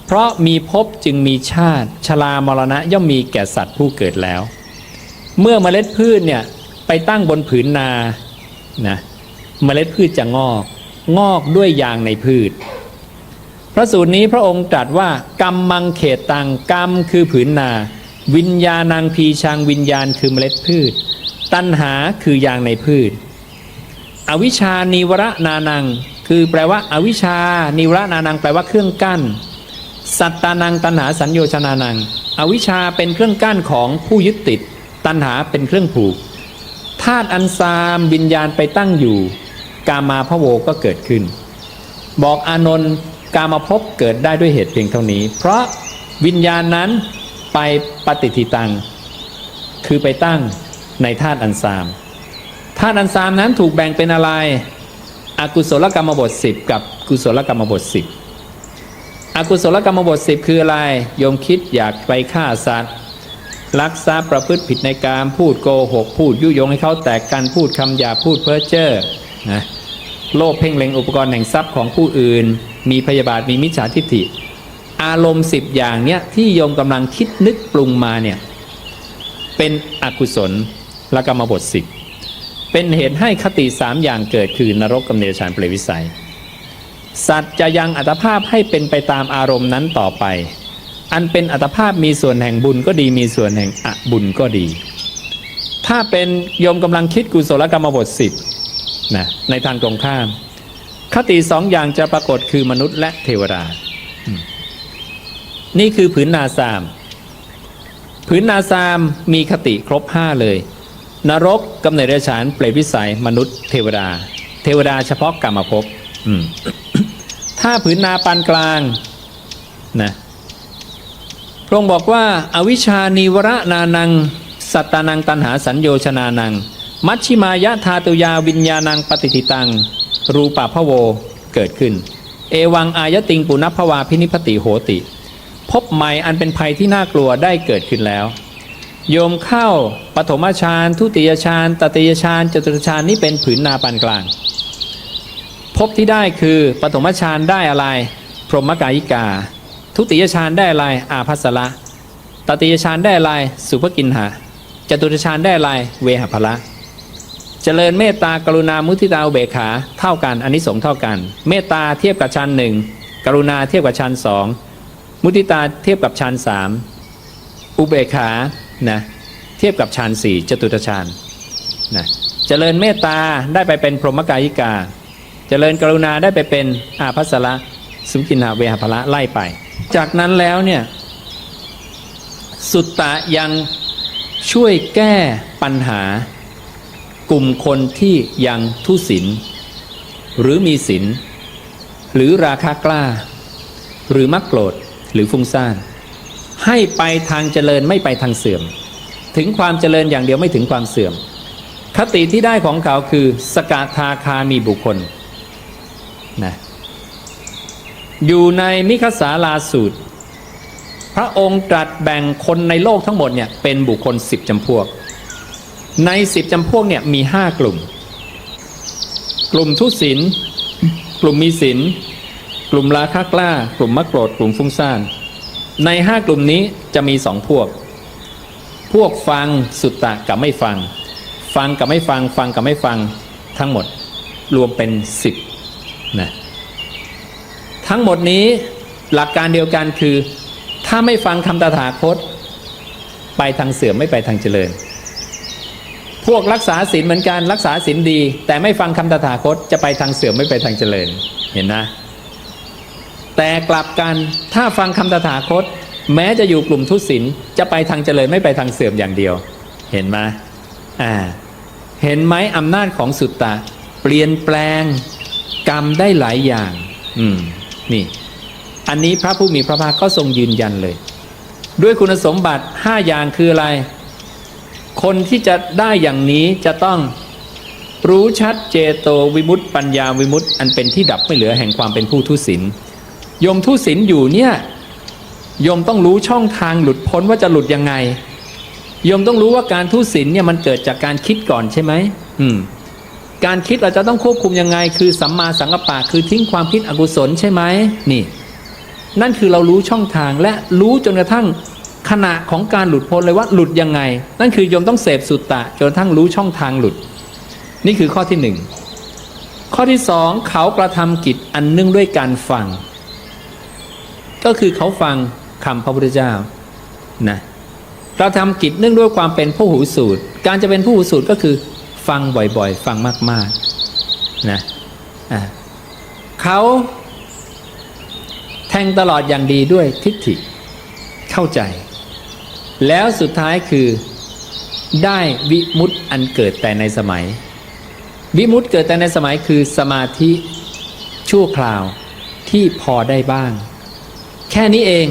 เพราะมีภพจึงมีชาติชรามรณะย่อมมีแก่สัตว์ผู้เกิดแล้วเมื่อเมล็ดพืชเนี่ยไปตั้งบนผืนนานะเมล็ดพืชจะงอกด้วยยางในพืชพระสูตรนี้พระองค์ตรัสว่ากรรมังเขตตังกรรมคือผืนนาวิญญาณังพีชังวิญญาณคือเมล็ดพืชตัณหาคือยางในพืชอวิชชานิวรนานังคือแปลว่าอวิชชานิวรนานังแปลว่าเครื่องกั้นสัตตานังตัณหาสัญโยชนานังอวิชชาเป็นเครื่องกั้นของผู้ยึดติดตัณหาเป็นเครื่องผูกธาตุอันซามวิญญาณไปตั้งอยู่กามาพโวก็เกิดขึ้นบอกอานนท์กามาภพเกิดได้ด้วยเหตุเพียงเท่านี้เพราะวิญญาณนั้นไปปฏิทิตังคือไปตั้งในธาตุอันซามธาตุอันซามนั้นถูกแบ่งเป็นอะไรอกุศลกรรมบท10กับกุศลกรรมบท10อกุศลกรรมบท10คืออะไรโยมคิดอยากไปฆ่าสัตว์ลักทรัพย์ประพฤติผิดในกามพูดโกหกพูดยุยงให้เขาแตกกันพูดคำหยาพูดเพ้อเจ้อนะโลภเพ่งเล็งอุปกรณ์แห่งทรัพย์ของผู้อื่นมีพยาบาทมีมิจฉาทิฏฐิอารมณ์10อย่างเนี้ยที่โยมกำลังคิดนึกปรุงมาเนี่ยเป็นอกุศลกรรมบท10เป็นเหตุให้คติ3อย่างเกิดคือนรกกำเนิดฌานเปรตวิสัยสัตว์จะยังอัตภาพให้เป็นไปตามอารมณ์นั้นต่อไปอันเป็นอัตภาพมีส่วนแห่งบุญก็ดีมีส่วนแห่งอบุญก็ดีถ้าเป็นโยมกำลังคิดกุศลกรรมบท10นะในทางตรงข้ามคติ2อย่างจะปรากฏคือมนุษย์และเทวดานี่คือผืนนาซามผืนนาซามมีคติครบ5เลยนรกกำเนิดเดรัจฉานเปรตวิสัยมนุษย์เทวดาเฉพาะกรรมภพถ้าผืนนาปานกลางนะพระองค์บอกว่าอวิชชานิวรนานังสัตตานังตัณหาสัญโยชนานังมัชฌิมายะธาตุยาวิญญาณังปฏิทิตังรูปะพโวเกิดขึ้นเอวังอายติงปุณพภวาพินิพติโหติพบใหม่อันเป็นภัยที่น่ากลัวได้เกิดขึ้นแล้วโยมเข้าปฐมฌานทุติยฌานตติยฌานจตุตฌานนี่เป็นผืนนาปานกลางพบที่ได้คือปฐมฌานได้อะไรพรหมกายิกาทุติยฌานได้อะไรอาภัสสละตติยฌานได้อะไรสุภกินหะจตุตฌานได้อะไรเวหภละเจริญเมตตากรุณามุทิตาอุเบกขาเท่ากันอานิสงส์เท่ากันเมตตาเทียบกับฌาน1กรุณาเทียบกับฌาน2มุทิตาเทียบกับฌาน3อุเบกขานะเทียบกับฌาน4จตุตฌานนะเจริญเมตตาได้ไปเป็นพรหมกายิกาเจริญกรุณาได้ไปเป็นอาภัสสละสุภกินหะเวหภละไล่ไปจากนั้นแล้วเนี่ย สุตตะยังช่วยแก้ปัญหากลุ่มคนที่ยังทุศีลหรือมีศีลหรือราคะกล้าหรือมักโกรธหรือฟุ้งซ่านให้ไปทางเจริญไม่ไปทางเสื่อมถึงความเจริญอย่างเดียวไม่ถึงความเสื่อมคติที่ได้ของเขาคือสกทาคามีบุคคลนะอยู่ในมิคสาลาสูตรพระองค์ตรัสแบ่งคนในโลกทั้งหมดเนี่ยเป็นบุคคล10 จำพวกใน10 จำพวกเนี่ยมี5 กลุ่มกลุ่มทุศีลกลุ่มมีศีลกลุ่มราคะกล้ากลุ่มมักโกรธกลุ่มฟุ้งซ่านใน5 กลุ่มนี้จะมี2 พวกฟังสุตตะกับไม่ฟังฟังกับไม่ฟังฟังกับไม่ฟังทั้งหมดรวมเป็น10นะทั้งหมดนี้หลักการเดียวกันคือถ้าไม่ฟังคำตถาคตไปทางเสื่อมไม่ไปทางเจริญพวกรักษาศีลเหมือนกันรักษาศีลดีแต่ไม่ฟังคำตถาคตจะไปทางเสื่อมไม่ไปทางเจริญเห็นนะแต่กลับกันถ้าฟังคำตถาคตแม้จะอยู่กลุ่มทุศีลจะไปทางเจริญไม่ไปทางเสื่อมอย่างเดียวเห็นไหมเห็นไหมอำนาจของสุตตะเปลี่ยนแปลงกรรมได้หลายอย่างนี่อันนี้พระผู้มีพระภาคก็ทรงยืนยันเลยด้วยคุณสมบัติ5 อย่างคืออะไรคนที่จะได้อย่างนี้จะต้องรู้ชัดเจโตวิมุตติปัญญาวิมุตติอันเป็นที่ดับไม่เหลือแห่งความเป็นผู้ทุศีลโยมทุศีลอยู่เนี่ยโยมต้องรู้ช่องทางหลุดพ้นว่าจะหลุดยังไงโยมต้องรู้ว่าการทุศีลเนี่ยมันเกิดจากการคิดก่อนใช่ไหมการคิดเราจะต้องควบคุมยังไงคือสัมมาสังกัปปะคือทิ้งความคิดอกุศลใช่ไหมนี่นั่นคือเรารู้ช่องทางและรู้จนกระทั่งขณะของการหลุดพ้นเลยว่าหลุดยังไงนั่นคือโยมต้องเสพสุตตะจนกระทั่งรู้ช่องทางหลุดนี่คือข้อที่1ข้อที่2เขากระทำกิจอันเนื่องด้วยการฟังก็คือเขาฟังคำพระพุทธเจ้านะกระทำกิจเนื่องด้วยความเป็นผู้หูสูตรการจะเป็นผู้หูสูตรก็คือฟังบ่อยๆฟังมากๆนะเขาแทงตลอดอย่างดีด้วยทิฏฐิเข้าใจแล้วสุดท้ายคือได้วิมุตติอันเกิดแต่ในสมัยวิมุตติเกิดแต่ในสมัยคือสมาธิชั่วคราวที่พอได้บ้างแค่นี้เอง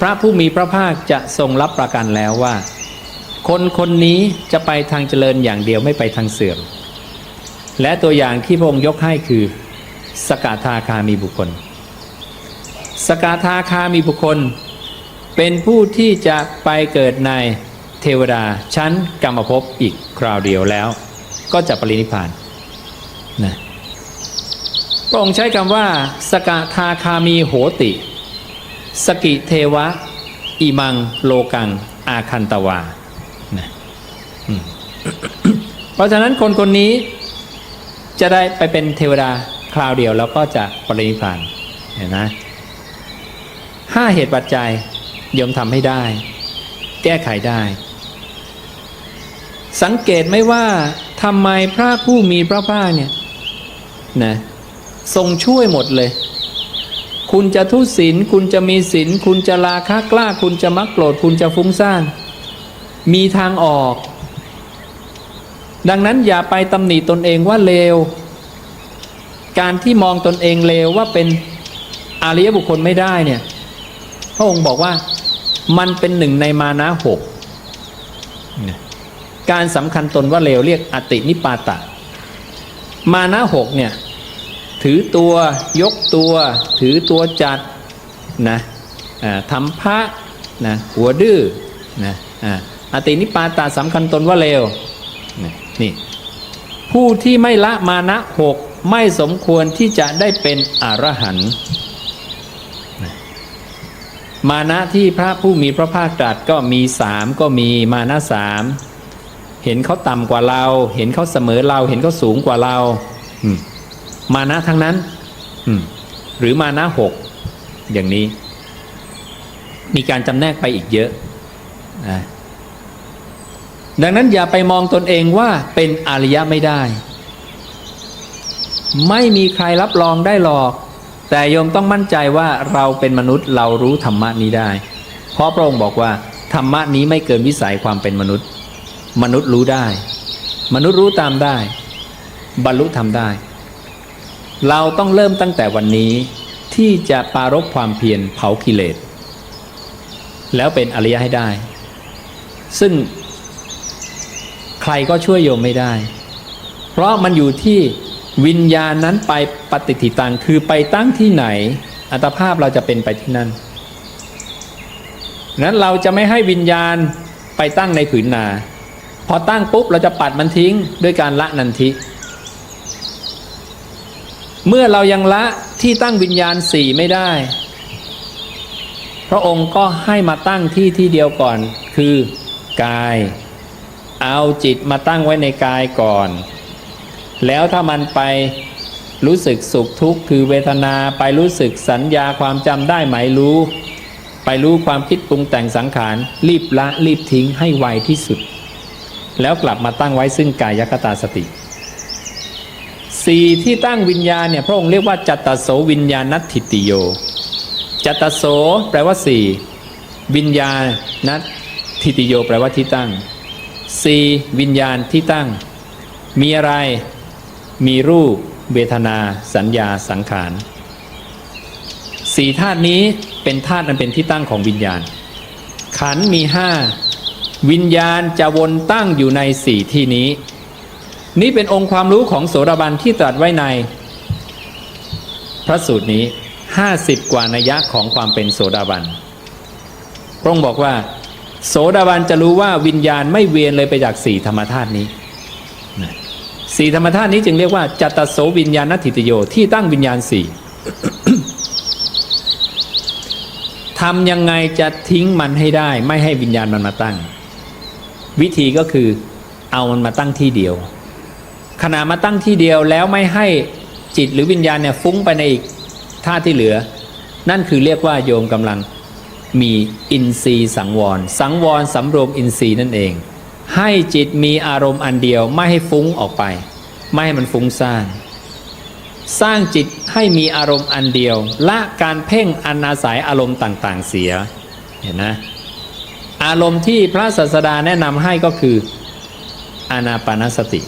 พระผู้มีพระภาคจะทรงรับประกันแล้วว่าคนนี้จะไปทางเจริญอย่างเดียวไม่ไปทางเสื่อมและตัวอย่างที่พระองค์ยกให้คือสกทาคามีบุคคลสกทาคามีบุคคลเป็นผู้ที่จะไปเกิดในเทวดาชั้นกรรมภพอีกคราวเดียวแล้วก็จะปรินิพพานนะพระองค์ใช้คำว่าสกทาคามีโหติสกิเทวะอิมังโลกังอาคันตวานะเพราะฉะนั้นคนนี้จะได้ไปเป็นเทวดาคราวเดียวแล้วก็จะปรินิพพานเห็นนะ5 เหตุปัจจัยโยมทำให้ได้แก้ไขได้สังเกตไหมว่าทำไมพระผู้มีพระภาคเนี่ยนะทรงช่วยหมดเลยคุณจะทุศีลคุณจะมีศีลคุณจะราคะกล้าคุณจะมักโกรธคุณจะฟุ้งซ่านมีทางออกดังนั้นอย่าไปตำหนิตนเองว่าเลวการที่มองตนเองเลวว่าเป็นอริยบุคคลไม่ได้เนี่ยพระองค์บอกว่ามันเป็นหนึ่งในมานะ6การสำคัญตนว่าเลวเรียกอตินิปาตะมานะ6เนี่ยถือตัวยกตัวถือตัวจัดนะทำพระนะหัวดื้อนะอตินิปาตะสำคัญตนว่าเลวนี่ผู้ที่ไม่ละมานะ6ไม่สมควรที่จะได้เป็นอรหันต์มานะที่พระผู้มีพระภาคตรัสก็มี3ก็มีมานะ3เห็นเขาต่ำกว่าเราเห็นเขาเสมอเราเห็นเขาสูงกว่าเรามานะทั้งนั้นหรือมานะ6อย่างนี้มีการจำแนกไปอีกเยอะนะดังนั้นอย่าไปมองตนเองว่าเป็นอริยะไม่ได้ไม่มีใครรับรองได้หรอกแต่โยมต้องมั่นใจว่าเราเป็นมนุษย์เรารู้ธรรมะนี้ได้เพราะพระองค์บอกว่า ธรรมะนี้ไม่เกินวิสัยความเป็นมนุษย์มนุษย์รู้ได้มนุษย์รู้ตามได้บรรลุธรรมได้เราต้องเริ่มตั้งแต่วันนี้ที่จะปรารภความเพียรเผากิเลสแล้วเป็นอริยะให้ได้ซึ่งใครก็ช่วยโยมไม่ได้เพราะมันอยู่ที่วิญญาณนั้นไปปฏิทิตังคือไปตั้งที่ไหนอัตภาพเราจะเป็นไปที่นั่นนั้นเราจะไม่ให้วิญญาณไปตั้งในผืนนาพอตั้งปุ๊บเราจะปัดมันทิ้งด้วยการละนันทิเมื่อเรายังละที่ตั้งวิญญาณสี่ไม่ได้พระองค์ก็ให้มาตั้งที่เดียวก่อนคือกายเอาจิตมาตั้งไว้ในกายก่อนแล้วถ้ามันไปรู้สึกสุขทุกข์คือเวทนาไปรู้สึกสัญญาความจำได้หมายรู้ไปรู้ความคิดปรุงแต่งสังขารรีบละรีบทิ้งให้ไวที่สุดแล้วกลับมาตั้งไว้ซึ่งกายคตาสติสี่ที่ตั้งวิญญาณเนี่ยพระองค์เรียกว่าจัตตโสวิญญาณัตถิติโยจัตตโสแปลว่าสี่วิญญาณนัตถิติโยแปลว่าที่ตั้งสี่วิญญาณที่ตั้งมีอะไรมีรูปเวทนาสัญญาสังขารสี่ธาตุนี้เป็นธาตุนั้นเป็นที่ตั้งของวิญญาณขันธ์มีห้าวิญญาณจะวนตั้งอยู่ในสี่ที่นี้นี่เป็นองค์ความรู้ของโสดาบันที่ตรัสไว้ในพระสูตรนี้50 กว่านัยยะของความเป็นโสดาบันพระองค์บอกว่าโสดาบันจะรู้ว่าวิญญาณไม่เวียนเลยไปจากสี่ธรรมธาตุนี้สี่ธรรมธาตุนี้จึงเรียกว่าจัตตโสวิญญาณัตถิติโยที่ตั้งวิญญาณสี่ ทำยังไงจะทิ้งมันให้ได้ไม่ให้วิญญาณมันมาตั้งวิธีก็คือเอามันมาตั้งที่เดียวขณะมาตั้งที่เดียวแล้วไม่ให้จิตหรือวิญญาณเนี่ยฟุ้งไปในอีกธาตุที่เหลือนั่นคือเรียกว่าโยมกำลังมีอินทรีย์สังวรสังวรสำรวมอินทรีย์นั่นเองให้จิตมีอารมณ์อันเดียวไม่ให้ฟุ้งออกไปไม่ให้มันฟุ้งซ่านสร้างจิตให้มีอารมณ์อันเดียวละการเพ่งอันอาศัยอารมณ์ต่างๆเสียเห็นนะอารมณ์ที่พระศาสดาแนะนำให้ก็คืออานาปานสติ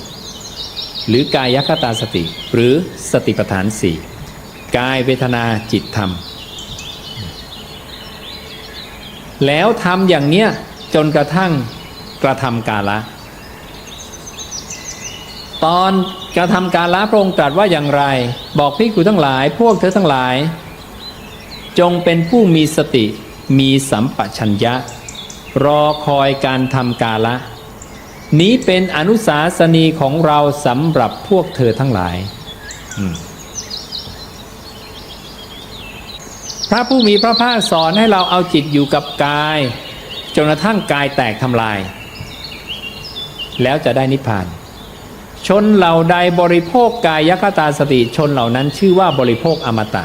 หรือกายคตาสติหรือสติปัฏฐานสี่กายเวทนาจิตธรรมแล้วทำอย่างเนี้ยจนกระทั่งกระทำกาละตอนกระทำกาละพระองค์ตรัสว่าอย่างไรบอกภิกษุทั้งหลายพวกเธอทั้งหลายจงเป็นผู้มีสติมีสัมปชัญญะรอคอยการทำกาละนี้เป็นอนุสาสนีของเราสำหรับพวกเธอทั้งหลายพระผู้มีพระภาคสอนให้เราเอาจิตอยู่กับกายจนกระทั่งกายแตกทำลายแล้วจะได้นิพพานชนเหล่าใดบริโภคกายคตาสติชนเหล่านั้นชื่อว่าบริโภคอมตะ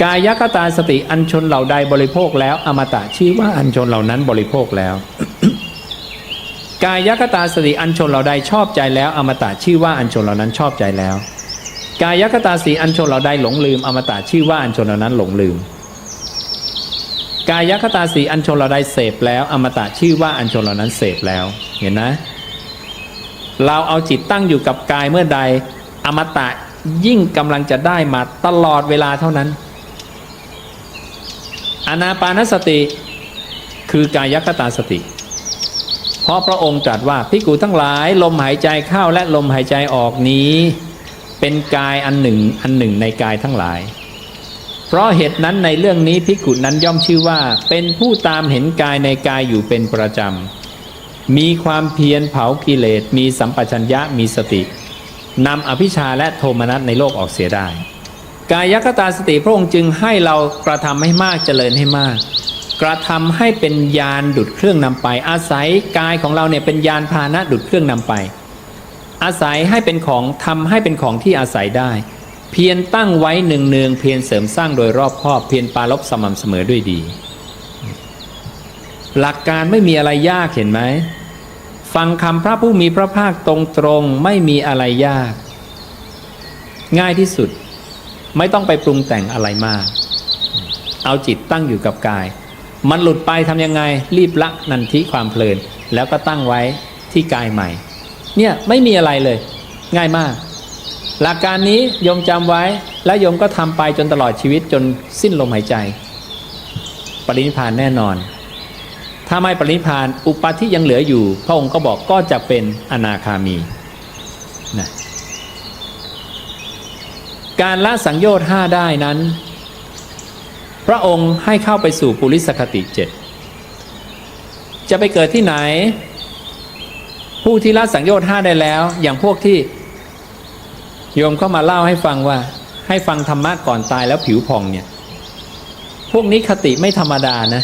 กายคตาสติอันชนเหล่าใดบริโภคแล้วอมตะชื่อว่าอันชนเหล่านั้นบริโภคแล้ว กายคตาสติอันชนเหล่าใดชอบใจแล้วอมตะชื่อว่าอันชนเหล่านั้นชอบใจแล้วกายคตาสติอันชนเหล่าใดหลงลืมอมตะชื่อว่าอันชนเหล่านั้นหลงลืมกายคตาสติอันชนเหล่าใดเสพแล้วอมตะชื่อว่าอันชนเหล่านั้นเสพแล้วเห็นนะเราเอาจิตตั้งอยู่กับกายเมื่อใดอมตะยิ่งกำลังจะได้มาตลอดเวลาเท่านั้นอานาปานสติคือกายคตาสติเพราะพระองค์ตรัสว่าภิกษุทั้งหลายลมหายใจเข้าและลมหายใจออกนี้เป็นกายอันหนึ่งในกายทั้งหลายเพราะเหตุนั้นในเรื่องนี้ภิกษุนั้นย่อมชื่อว่าเป็นผู้ตามเห็นกายในกายอยู่เป็นประจำมีความเพียรเผากิเลสมีสัมปชัญญะมีสตินำอภิชฌาและโทมนัสในโลกออกเสียได้กายคตาสติพระองค์จึงให้เรากระทำให้มากเจริญให้มากกระทำให้เป็นยานดุจเครื่องนำไปอาศัยกายของเราเนี่ยเป็นยานพาหนะดุจเครื่องนำไปอาศัยให้เป็นของทำให้เป็นของที่อาศัยได้เพียรตั้งไว้เนืองๆเพียรเสริมสร้างโดยรอบคอบเพียรปรารภสม่ำเสมอด้วยดีหลักการไม่มีอะไรยากเห็นไหมฟังคำพระผู้มีพระภาคตรงๆไม่มีอะไรยากง่ายที่สุดไม่ต้องไปปรุงแต่งอะไรมากเอาจิตตั้งอยู่กับกาย มันหลุดไปทำยังไงรีบละนันทิความเพลินแล้วก็ตั้งไว้ที่กายใหม่เนี่ยไม่มีอะไรเลยง่ายมากหลักการนี้โยมจำไว้แล้วโยมก็ทำไปจนตลอดชีวิตจนสิ้นลมหายใจปรินิพพานแน่นอนถ้าไม่ปรินิพพานอุปาทิยังเหลืออยู่พระองค์ก็บอกก็จะเป็นอนาคามีนะการละสังโยชน์5ได้นั้นพระองค์ให้เข้าไปสู่ปุริสคติ7จะไปเกิดที่ไหนผู้ที่ละสังโยชน์5ได้แล้วอย่างพวกที่โยมเข้ามาเล่าให้ฟังว่าให้ฟังธรรมะก่อนตายแล้วผิวพองเนี่ยพวกนี้คติไม่ธรรมดานะ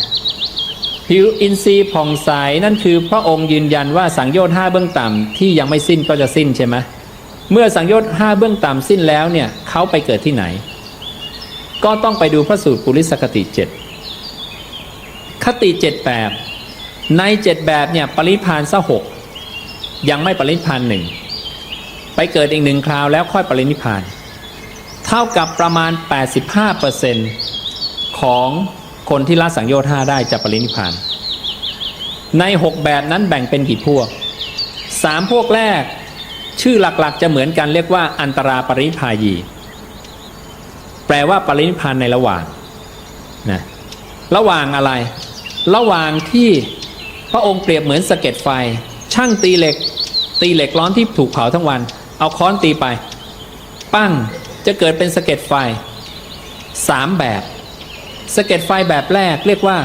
ผิวอินทรีย์ผ่องใสนั่นคือพระองค์ยืนยันว่าสังโยชน์5เบื้องต่ำที่ยังไม่สิ้นก็จะสิ้นใช่ไหมเมื่อสังโยชน์5เบื้องต่ำสิ้นแล้วเนี่ยเขาไปเกิดที่ไหนก็ต้องไปดูพระสูตรปุริสคติ7คติ7แบบใน7แบบเนี่ยปรินิพพานซะ6ยังไม่ปรินิพพาน1ไปเกิดอีก1คราวแล้วค่อยปรินิพพานเท่ากับประมาณ 85% ของคนที่ละสังโยชน์5ได้จะปรินิพพานใน6แบบนั้นแบ่งเป็นกี่พวก3พวกแรกชื่อหลักๆจะเหมือนกันเรียกว่าอันตราปรินิพพายีแปลว่าปรินิพพานในระหว่างนะระหว่างอะไรระหว่างที่พระองค์เปรียบเหมือนสะเก็ดไฟช่างตีเหล็กร้อนที่ถูกเผาทั้งวันเอาค้อนตีไปปั้งจะเกิดเป็นสะเก็ดไฟ3แบบสะเก็ดไฟแบบแรกเรียกว่า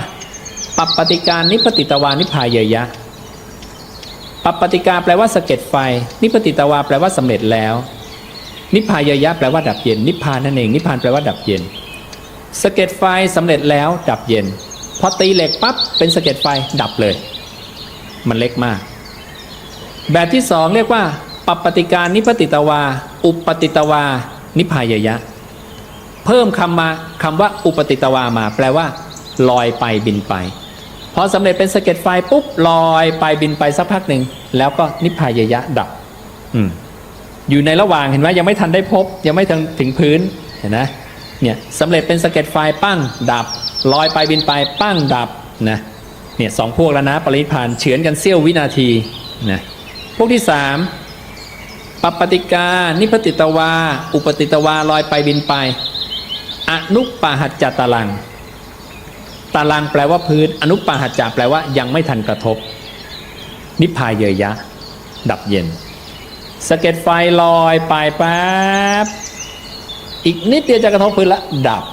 ปัปปติการนิพติตวานิพพายยะปัปปติกาแปลว่าสะเก็ดไฟนิพติตวาแปลว่าสำเร็จแล้วนิพพายยะแปลว่าดับเย็นนิพพานนั่นเองนิพพานแปลว่าดับเย็นสะเก็ดไฟสำเร็จแล้วดับเย็นพอตีเหล็กปั๊บเป็นสะเก็ดไฟดับเลยมันเล็กมากแบบที่2เรียกว่าปัปปติการนิพติตวาอุปติตวานิพพายยะเพิ่มคำว่าอุปติตวามาแปลว่าลอยไปบินไปพอสำเร็จเป็นสะเก็ดไฟปุ๊บลอยไปบินไปสักพักหนึ่งแล้วก็นิพพายยะดับอยู่ในระหว่างเห็นไหมยังไม่ทันได้พบยังไม่ถึงพื้นเห็นนะเนี่ยสำเร็จเป็นสะเก็ดไฟปั้งดับลอยไปบินไปปั้งดับนะเนี่ย2พวกแล้วนะปรินิพพานเฉือนกันเสี้ยววินาทีนะพวกที่3ปัปปติกานิพติตวาอุปติตวาลอยไปบินไปอนุปาหัจจตลังตารางแปลว่าพื้นอนุปาหัจจะแปลว่ายังไม่ทันกระทบนิพพายยะดับเย็นสะเก็ดไฟลอยไปแป๊บอีกนิดเดียวจะกระทบพื้นละดับ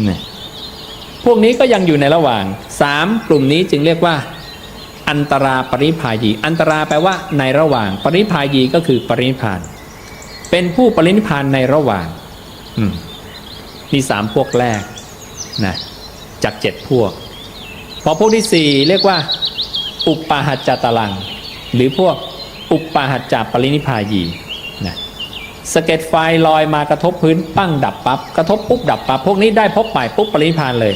นี่พวกนี้ก็ยังอยู่ในระหว่าง3กลุ่มนี้จึงเรียกว่าอันตราปรินิพพายีอันตราแปลว่าในระหว่างปรินิพพายีก็คือปรินิพพานเป็นผู้ปรินิพพานในระหว่างมี3พวกแรกนะจาก7พวกพอพวกที่4เรียกว่าอุปาหัจจตลังหรือพวกอุปาหัจจปรินิพพายีนะสะเก็ดไฟลอยมากระทบพื้นปั้งดับปั๊บกระทบปุ๊บดับปั๊บพวกนี้ได้พบใหม่ปุ๊บปรินิพพานเลย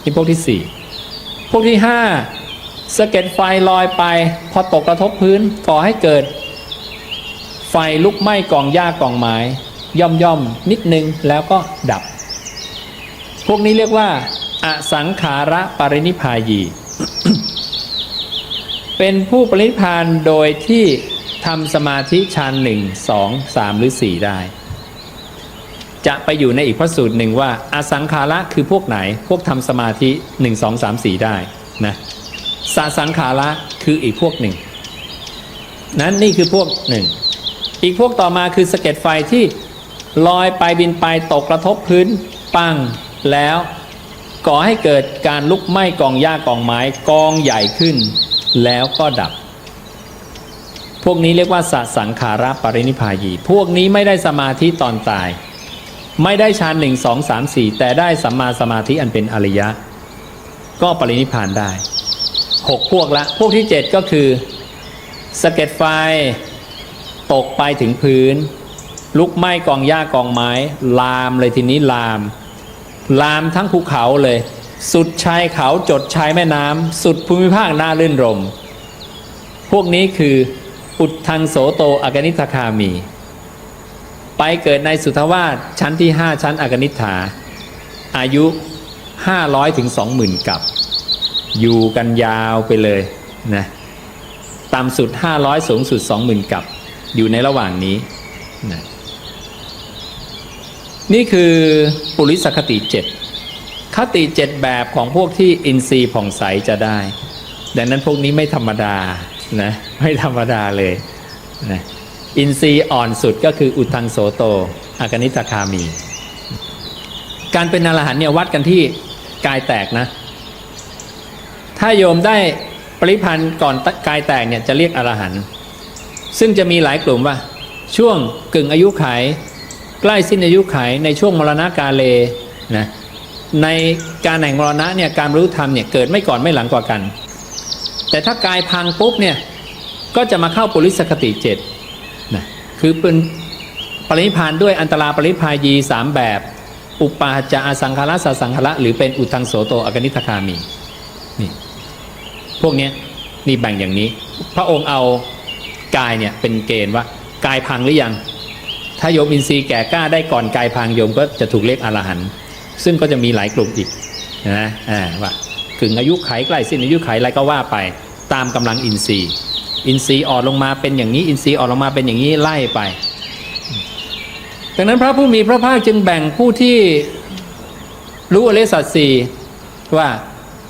นี่พวกที่4พวกที่5สะเก็ดไฟลอยไปพอตกกระทบพื้นก่อให้เกิดไฟลุกไหม้กองหญ้ากองไม้ย่อมนิดนึงแล้วก็ดับพวกนี้เรียกว่าอสังขาระปรินิพพายี เป็นผู้ปรินิพพานโดยที่ทำสมาธิฌาน1 2 3หรือ4ได้จะไปอยู่ในอีกพระสูตรหนึ่งว่าอสังขาระคือพวกไหนพวกทำสมาธิ1 2 3 4ได้นะสสังขาระคืออีกพวกหนึ่งนั้นนี่คือพวกหนึ่งอีกพวกต่อมาคือสะเก็ดไฟที่ลอยไปบินไปตกกระทบพื้นปั้งแล้วก่อให้เกิดการลุกไหม้กองหญ้ากองไม้กองใหญ่ขึ้นแล้วก็ดับพวกนี้เรียกว่าสสังขาระปรินิพพายีพวกนี้ไม่ได้สมาธิตอนตายไม่ได้ฌาน1 2 3 4แต่ได้สัมมาสมาธิอันเป็นอริยะก็ปรินิพพานได้6พวกละพวกที่7ก็คือสะเก็ดไฟตกไปถึงพื้นลุกไหม้กองหญ้ากองไม้ลามเลยทีนี้ลามทั้งภูเขาเลยสุดชายเขาจดชายแม่น้ำสุดภูมิภาคน่ารื่นรมพวกนี้คืออุทธังโสโตอกนิทคามีไปเกิดในสุทธวาสชั้นที่5ชั้นอกนิฐฐาอายุ 500 ถึง 20,000 กับอยู่กันยาวไปเลยนะต่ำสุด500สูงสุด 20,000 กับอยู่ในระหว่างนี้นะนี่คือปุริสคติ7คติ7แบบของพวกที่อินทรีย์ผ่องใสจะได้ดังนั้นพวกนี้ไม่ธรรมดานะไม่ธรรมดาเลยนะอินทรีย์อ่อนสุดก็คืออุทังโสโตอากนิตคามีการเป็นอรหันต์เนี่ยวัดกันที่กายแตกนะถ้าโยมได้ปริพันธ์ก่อนกายแตกเนี่ยจะเรียกอรหันต์ซึ่งจะมีหลายกลุ่มว่าช่วงกึ่งอายุขัยใกล้สิ้นอายุขัยในช่วงมรณกาเลนะในการแห่งมรณะเนี่ยการบรรลุธรรมเนี่ยเกิดไม่ก่อนไม่หลังกว่ากันแต่ถ้ากายพังปุ๊บเนี่ยก็จะมาเข้าปุริสคติ7นะคือเป็นปรินิพพานด้วยอันตราปรินิพพายี3แบบอุปาจาอสังขารสสังขารหรือเป็นอุทังโสโตอากนิตคามีนี่พวกนี้นี่แบ่งอย่างนี้พระองค์เอากายเนี่ยเป็นเกณฑ์ว่ากายพังหรือยังถ้าโยมอินทรีย์แก่กล้าได้ก่อนกายพังโยมก็จะถูกเรียกอรหันต์ซึ่งก็จะมีหลายกลุ่มอีกนะว่ากึ่งอายุไขใกล้สิ้นอายุไขอะไรก็ว่าไปตามกำลังอินทรีย์อ่อนลงมาเป็นอย่างนี้อินทรีย์อ่อนลงมาเป็นอย่างนี้ไล่ไปดังนั้นพระผู้มีพระภาคจึงแบ่งผู้ที่รู้อริยสัจสี่ว่า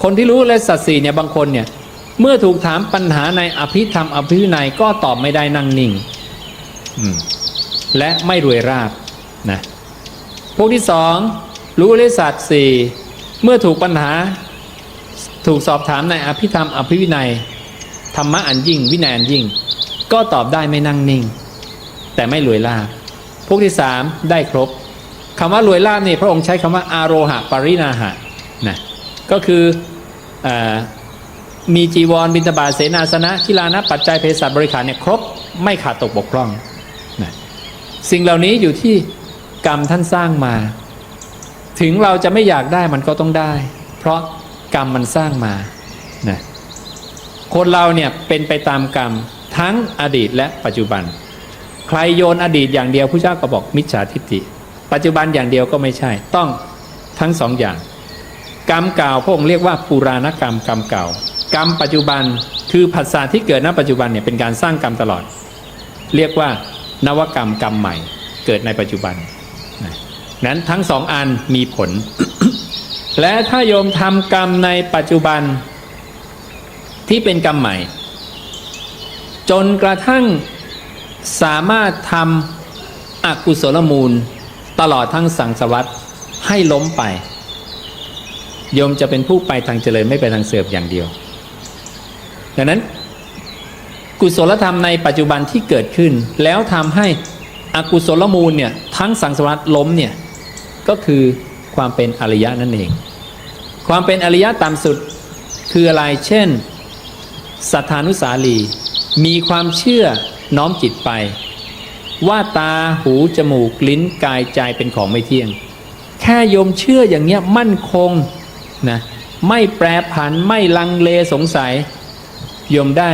คนที่รู้อริยสัจสี่เนี่ยบางคนเนี่ยเมื่อถูกถามปัญหาในอภิธรรมอภิวินัยก็ตอบไม่ได้นั่งนิ่งและไม่รวยราบนะพวกที่สองรู้อริยสัจสี่เมื่อถูกปัญหาถูกสอบถามในอภิธรรมอภิวินัยธรรมะอันยิ่งวินัยอันยิ่งก็ตอบได้ไม่นั่งนิ่งแต่ไม่รวยราบพวกที่สามได้ครบคำว่ารวยราบนี่พระองค์ใช้คำว่าอาโรหะปรินาหะนะก็คือมีจีวรบิณฑบาตเสนาสนะกีฬานะปัจจัยเภสัชบริขารเนี่ยครบไม่ขาดตกบกพร่องนะสิ่งเหล่านี้อยู่ที่กรรมท่านสร้างมาถึงเราจะไม่อยากได้มันก็ต้องได้เพราะกรรมมันสร้างมานะคนเราเนี่ยเป็นไปตามกรรมทั้งอดีตและปัจจุบันใครโยนอดีตอย่างเดียวพระเจ้าก็บอกมิจฉาทิฏฐิปัจจุบันอย่างเดียวก็ไม่ใช่ต้องทั้งสองอย่างกรรมเก่าพระองค์เรียกว่าปุราณกรรมกรรมเก่ากรรมปัจจุบันคือผัสสะที่เกิดณปัจจุบันเนี่ยเป็นการสร้างกรรมตลอดเรียกว่านวกรรมกรรมใหม่เกิดในปัจจุบันนั้นทั้งสองอันมีผล และถ้าโยมทำกรรมในปัจจุบันที่เป็นกรรมใหม่จนกระทั่งสามารถทำอกุศลมูลตลอดทั้งสังสารวัฏให้ล้มไปโยมจะเป็นผู้ไปทางเจริญไม่ไปทางเสื่อมอย่างเดียวดังนั้นกุศลธรรมในปัจจุบันที่เกิดขึ้นแล้วทำให้อกุศลมูลเนี่ยทั้งสังสารวัฏล้มเนี่ยก็คือความเป็นอริยะนั่นเองความเป็นอริยะต่ำสุดคืออะไรเช่นสัทธานุสาลีมีความเชื่อน้อมจิตไปว่าตาหูจมูกลิ้นกายใจเป็นของไม่เที่ยงแค่โยมเชื่ออย่างเงี้ยมั่นคงนะไม่แปรผันไม่ลังเลสงสัยโยมได้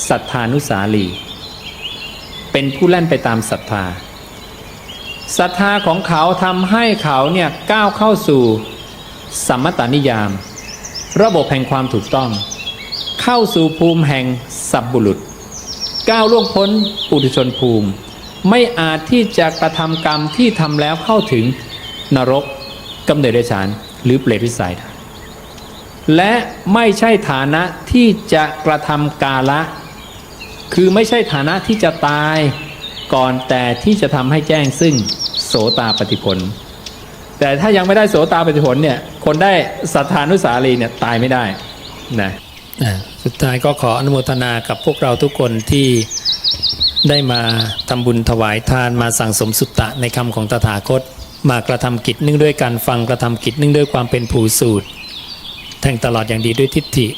สัทธานุสาลีเป็นผู้แล่นไปตามศรัทธาศรัทธาของเขาทำให้เขาเนี่ยก้าวเข้าสู่สัมมตานิยามระบบแห่งความถูกต้องเข้าสู่ภูมิแห่งสัพบุรุษก้าวล่วงพ้นปุถุชนภูมิไม่อาจที่จะกระทำกรรมที่ทำแล้วเข้าถึงนรกกำเนิดเดรัจฉานหรือเปรตวิสัยและไม่ใช่ฐานะที่จะกระทำกาละคือไม่ใช่ฐานะที่จะตายก่อนแต่ที่จะทำให้แจ้งซึ่งโสตาปัตติผลแต่ถ้ายังไม่ได้โสตาปัตติผลเนี่ยคนได้สัทธานุสาลีเนี่ยตายไม่ได้นะสุดท้ายก็ขออนุโมทนากับพวกเราทุกคนที่ได้มาทำบุญถวายทานมาสั่งสมสุตตะในคำของตถาคตมากระทำกิจเนื่องด้วยการฟังกระทำกิจเนื่องด้วยความเป็นผู้สูตรแทงตลอดอย่างดีด้วยทิฏฐิ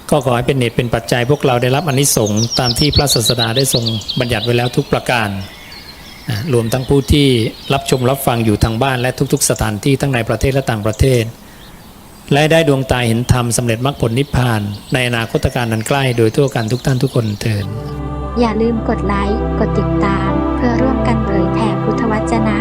ก็ขอให้เป็นเหตุเป็นปัจจัยพวกเราได้รับอานิสงส์ตามที่พระศาสดาได้ทรงบัญญัติไว้แล้วทุกประการรวมทั้งผู้ที่รับชมรับฟังอยู่ทางบ้านและทุกๆสถานที่ทั้งในประเทศและต่างประเทศและได้ดวงตาเห็นธรรมสำเร็จมรรคผลนิพพานในอนาคตการนั้นใกล้โดยทั่วกันทุกท่านทุกคนเถิดอย่าลืมกดไลค์กดติดตามเพื่อร่วมกันเผยแผ่พุทธวจนะ